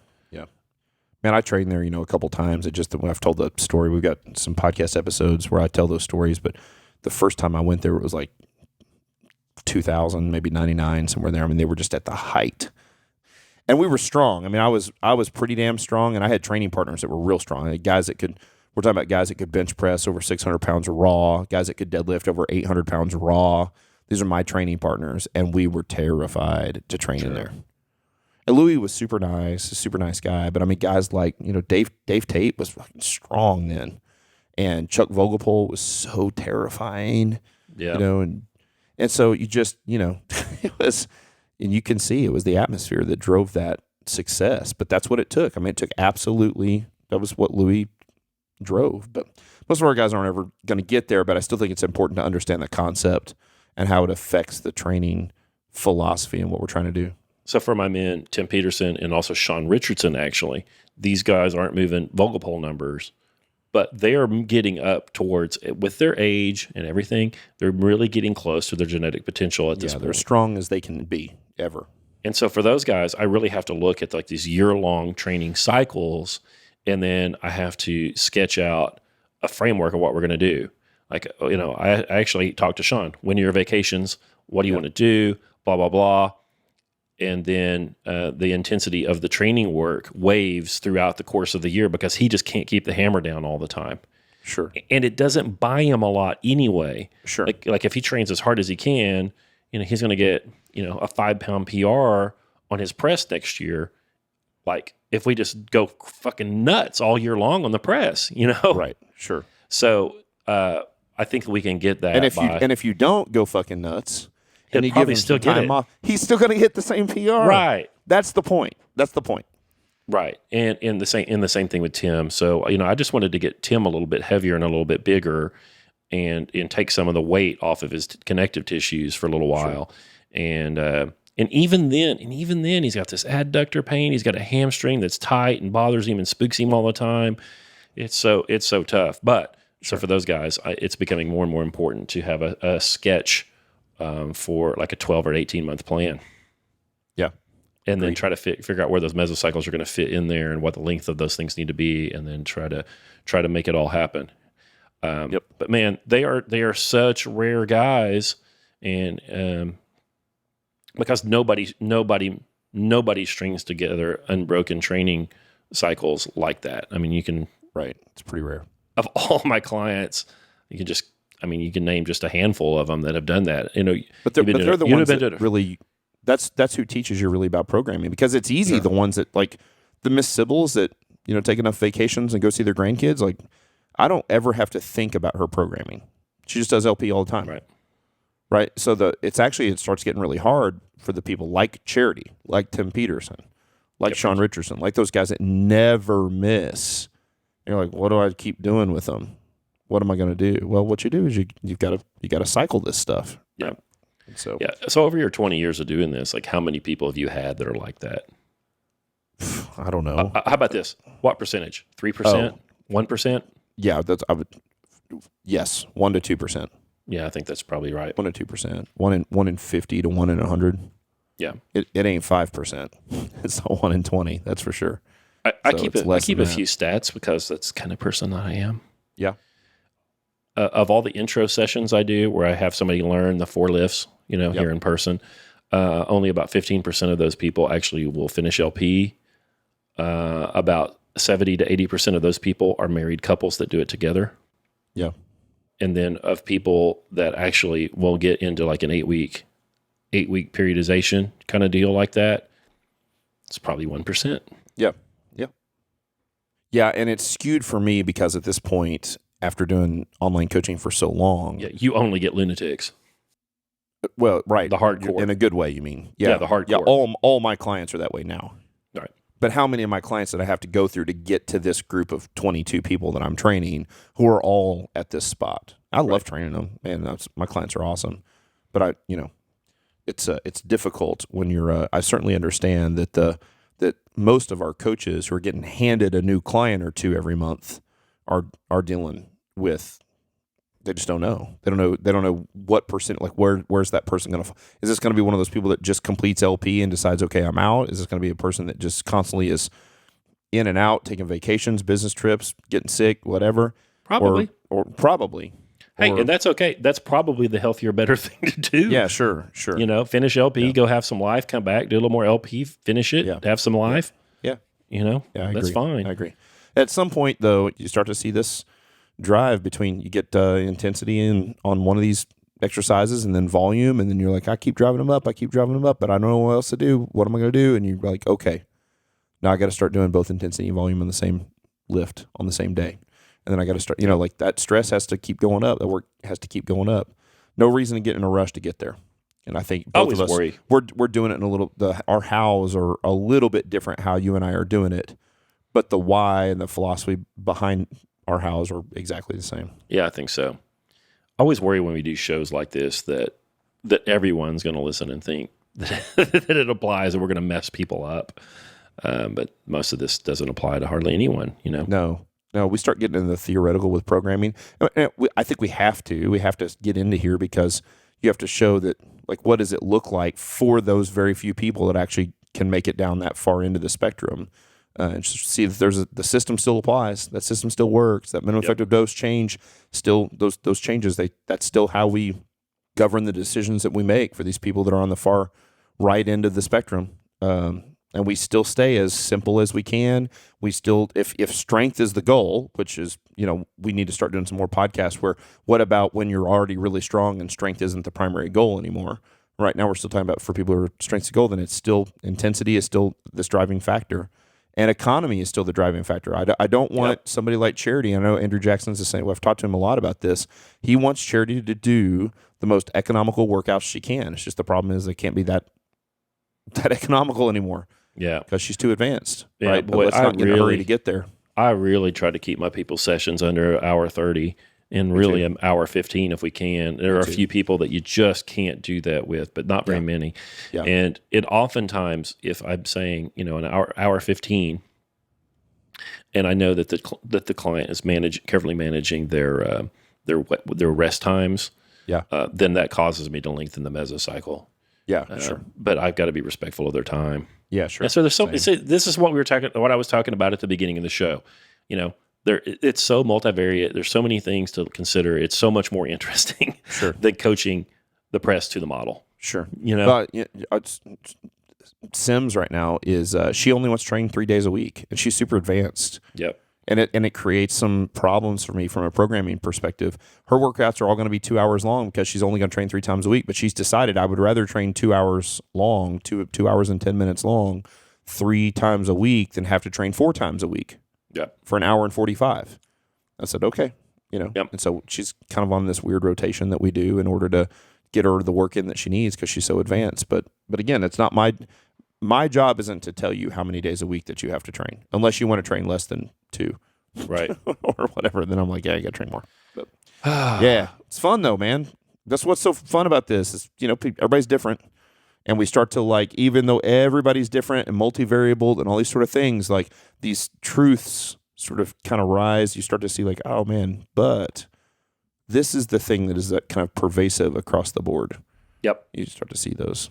Man, I trained there, a couple times. When I've told the story, we've got some podcast episodes where I tell those stories, but the first time I went there, it was like 2000, maybe 99, somewhere there. I mean, they were just at the height. And we were strong. I mean, I was pretty damn strong, and I had training partners that were real strong. I had we're talking about guys that could bench press over 600 pounds raw, guys that could deadlift over 800 pounds raw. These are my training partners, and we were terrified to train in there. And Louis was super nice guy. But I mean, guys like, Dave Tate was fucking strong then. And Chuck Vogelpohl was so terrifying. Yeah. And so you just, it was, and you can see it was the atmosphere that drove that success. But that's what it took. I mean, it took that was what Louis drove. But most of our guys aren't ever going to get there. But I still think it's important to understand the concept and how it affects the training philosophy and what we're trying to do. So for my men, Tim Peterson and also Sean Richardson, actually, these guys aren't moving Vogelpohl numbers, but they are getting up towards, with their age and everything, they're really getting close to their genetic potential at this point. They're strong as they can be, ever. And so for those guys, I really have to look at like these year-long training cycles, and then I have to sketch out a framework of what we're going to do. Like, I actually talked to Sean, when are your vacations? What do you want to do? Blah, blah, blah. And then the intensity of the training work waves throughout the course of the year because he just can't keep the hammer down all the time. Sure. And it doesn't buy him a lot anyway. Sure. Like if he trains as hard as he can, he's going to get, a 5-pound PR on his press next year. like if we just go fucking nuts all year long on the press, you know? Right. Sure. So I think we can get that. And if you don't go fucking nuts, and you give probably him still some get time it. off, he's still going to hit the same PR. Right. That's the point. Right. And the same thing with Tim. So, I just wanted to get Tim a little bit heavier and a little bit bigger and take some of the weight off of his connective tissues for a little while. Sure. And even then he's got this adductor pain. He's got a hamstring that's tight and bothers him and spooks him all the time. It's so tough. But so for those guys, it's becoming more and more important to have a sketch for like a 12 or 18 month plan. Yeah. And then try to figure out where those mesocycles are going to fit in there and what the length of those things need to be, and then try to make it all happen. But man, they are such rare guys, and because nobody strings together unbroken training cycles like that. I mean, you can It's pretty rare. Of all my clients, you can name just a handful of them that have done that. But they're the ones that really. That's who teaches you really about programming, because it's easy. Sure. The ones that like the Miss Sybils that take enough vacations and go see their grandkids. Like, I don't ever have to think about her programming. She just does LP all the time. Right. So it starts getting really hard for the people like Charity, like Tim Peterson, like Sean Richardson, like those guys that never miss. And you're like, what do I keep doing with them? What am I going to do? Well, what you do is you got to cycle this stuff. Yeah. Right? So over your 20 years of doing this, like how many people have you had that are like that? I don't know. How about this? What percentage? 3%? 1%? Yeah, yes, 1 to 2%. Yeah, I think that's probably right. 1 to 2%. 1 in 50 to 1 in 100. Yeah, it ain't 5%. It's not 1 in 20. That's for sure. I keep a few stats because that's the kind of person that I am. Yeah. Of all the intro sessions I do where I have somebody learn the 4 lifts, here in person, only about 15% of those people actually will finish LP. About 70 to 80% of those people are married couples that do it together. Yeah. And then of people that actually will get into like an 8-week periodization kind of deal like that, it's probably 1%. Yeah. Yeah. Yeah. And it's skewed for me because at this point, after doing online coaching for so long. Yeah, you only get lunatics. Well, right. The hardcore. In a good way, you mean. Yeah, the hardcore. Yeah, all my clients are that way now. Right. But how many of my clients did I have to go through to get to this group of 22 people that I'm training who are all at this spot? I love training them, and my clients are awesome. But it's difficult when you're. I certainly understand that most of our coaches who are getting handed a new client or two every month are dealing with. They just don't know. They don't know what percent. Like where's that person going to? Is this going to be one of those people that just completes LP and decides, okay, I'm out? Is this going to be a person that just constantly is in and out, taking vacations, business trips, getting sick, whatever? Probably. Or probably. Hey, and that's okay. That's probably the healthier, better thing to do. Yeah, sure. Finish LP, go have some life, come back, do a little more LP, finish it, have some life. Yeah. That's fine. I agree. At some point, though, you start to see this drive between you get intensity on one of these exercises and then volume, and then you're like, I keep driving them up, but I don't know what else to do. What am I going to do? And you're like, okay, now I got to start doing both intensity and volume on the same lift on the same day. And then I got to start, like that stress has to keep going up. The work has to keep going up. No reason to get in a rush to get there. And I think both of us, we're doing it in a little, our hows are a little bit different how you and I are doing it, but the why and the philosophy behind our hows are exactly the same. Yeah, I think so. I always worry when we do shows like this that everyone's going to listen and think that it applies and we're going to mess people up. But most of this doesn't apply to hardly anyone, No, we start getting into the theoretical with programming. I think we have to. We have to get into here because you have to show that, like, what does it look like for those very few people that actually can make it down that far into the spectrum, and see that the system still applies, that system still works, that minimum effective dose change still those changes. That's still how we govern the decisions that we make for these people that are on the far right end of the spectrum. And we still stay as simple as we can. We still, if strength is the goal, which is, we need to start doing some more podcasts where, what about when you're already really strong and strength isn't the primary goal anymore? Right now we're still talking about for people who are strength's the goal, then it's still, intensity is still this driving factor. And economy is still the driving factor. I don't want somebody like Charity. I know Andrew Jackson's the same. Well, I've talked to him a lot about this. He wants Charity to do the most economical workouts she can. It's just the problem is they can't be that economical anymore. Yeah. Because she's too advanced. Yeah, right? boy, But let's not get in a hurry to get there. I really try to keep my people's sessions under hour 30 and really an hour 15 if we can. There are a few people that you just can't do that with, but not very many. Yeah. And it oftentimes, if I'm saying, an hour 15, and I know that the client is carefully managing their rest times, then that causes me to lengthen the mesocycle. Yeah, sure. But I've got to be respectful of their time. Yeah, sure. And so there's this is what what I was talking about at the beginning of the show. It's so multivariate. There's so many things to consider. It's so much more interesting than coaching the press to the model. Sure. But Sims right now is she only wants to train 3 days a week, and she's super advanced. Yep. And it creates some problems for me from a programming perspective. Her workouts are all going to be 2 hours long because she's only going to train 3 times a week. But she's decided I would rather train 2 hours long, 2 hours and 10 minutes long, 3 times a week than have to train 4 times a week. For an hour and 45. I said, okay, And so she's kind of on this weird rotation that we do in order to get her the work in that she needs because she's so advanced. But again, it's not my job isn't to tell you how many days a week that you have to train, unless you want to train less than 2. Right. Or whatever. Then I'm like, yeah, you got to train more. But yeah, it's fun though, man. That's what's so fun about this is, everybody's different. And we start to even though everybody's different and multivariable and all these sort of things, these truths sort of kind of rise. You start to see oh man, but this is the thing that is that kind of pervasive across the board. Yep. You start to see those.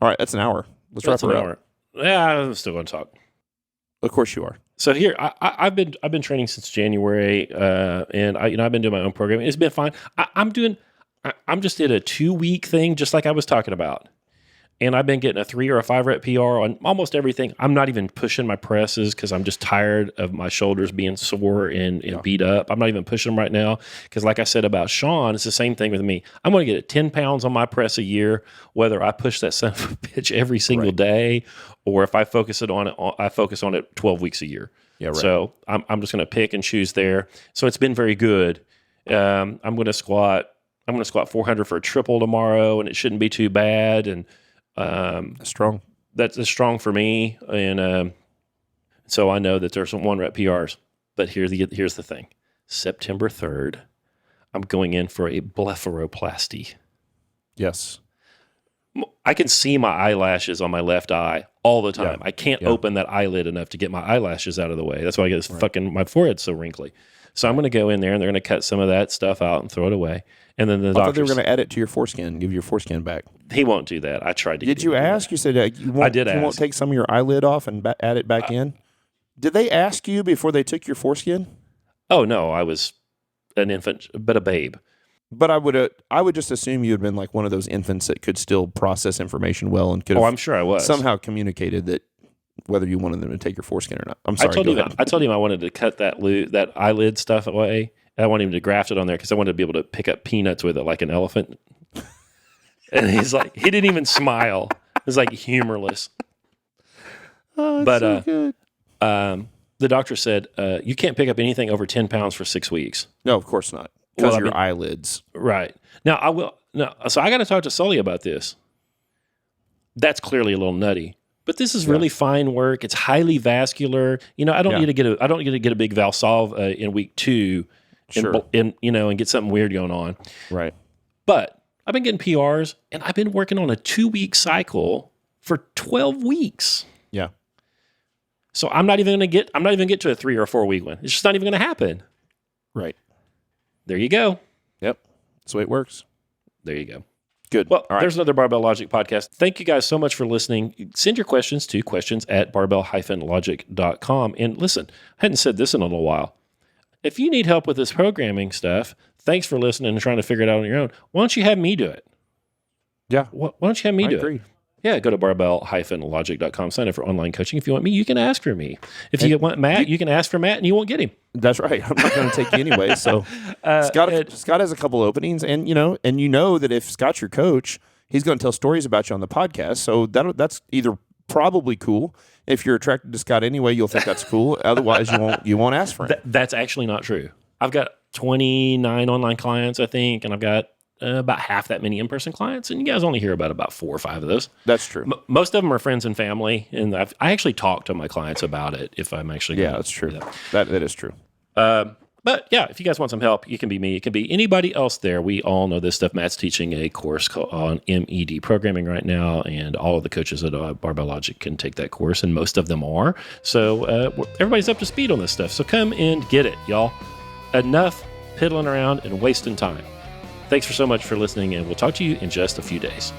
All right, that's an hour. Let's wrap it up. Yeah, I'm still going to talk. Of course you are. So here, I've been training since January, and I've been doing my own programming. It's been fine. I'm just did a 2-week thing, just like I was talking about. And I've been getting a 3 or a 5 rep PR on almost everything. I'm not even pushing my presses because I'm just tired of my shoulders being sore and beat up. I'm not even pushing them right now because, like I said about Sean, it's the same thing with me. I'm going to get 10 pounds on my press a year, whether I push that son of a bitch every single day or if I focus on it 12 weeks a year. Yeah, right. So I'm just going to pick and choose there. So it's been very good. I'm going to squat 400 for a triple tomorrow, and it shouldn't be too bad. And strong. That's strong for me, and so I know that there's some 1 rep PRs. But here's the thing: September 3rd, I'm going in for a blepharoplasty. Yes, I can see my eyelashes on my left eye all the time. I can't open that eyelid enough to get my eyelashes out of the way. That's why I get this my forehead's so wrinkly. So I'm going to go in there, and they're going to cut some of that stuff out and throw it away. And then the doctor, I thought they were going to add it to your foreskin, give you your foreskin back. He won't do that. I tried to. Did you ask? You said I did ask. You won't take some of your eyelid off and add it back in? Did they ask you before they took your foreskin? Oh, no. I was an infant, but a babe. But I would just assume you had been like one of those infants that could still process information well and could have I'm sure I was. somehow communicated that whether you wanted them to take your foreskin or not. I'm sorry. I told him I wanted to cut that eyelid stuff away. I wanted him to graft it on there because I wanted to be able to pick up peanuts with it like an elephant. And he's like, he didn't even smile. It was like humorless. Oh, but so good. The doctor said, you can't pick up anything over 10 pounds for 6 weeks. No, of course not. Because of your eyelids. Right. Now, I will. No, so I got to talk to Sully about this. That's clearly a little nutty. But this is really fine work. It's highly vascular. I don't need to get a big Valsalve in week 2 and get something weird going on. Right. But I've been getting PRs, and I've been working on a 2-week cycle for 12 weeks. Yeah. So I'm not even going to get to a 3 or 4 week one. It's just not even going to happen. Right. There you go. Yep. That's the way it works. There you go. Good. Well, there's another Barbell Logic podcast. Thank you guys so much for listening. Send your questions to questions@barbell-logic.com. And listen, I hadn't said this in a little while. If you need help with this programming stuff, thanks for listening and trying to figure it out on your own. Why don't you have me do it? Yeah. Why don't you have me do agree. it? Yeah, go to barbell-logic.com. Sign up for online coaching. If you want me, you can ask for me. If you want Matt, you can ask for Matt, and you won't get him. That's right. I'm not going to take you anyway. So Scott has a couple openings, and you know that if Scott's your coach, he's going to tell stories about you on the podcast. So that's either probably cool. If you're attracted to Scott anyway, you'll think that's cool. Otherwise, you won't ask for him. That's actually not true. I've got 29 online clients, I think, and I've got about half that many in-person clients, and you guys only hear about 4 or 5 of those. That's true. Most of them are friends and family, and I actually talk to my clients about it if I'm actually that's true. That is true. But yeah, if you guys want some help, it can be me. It can be anybody else there. We all know this stuff. Matt's teaching a course on MED programming right now, and all of the coaches at Barbell Logic can take that course, and most of them are. So everybody's up to speed on this stuff. So come and get it, y'all. Enough piddling around and wasting time. Thanks so much for listening, and we'll talk to you in just a few days.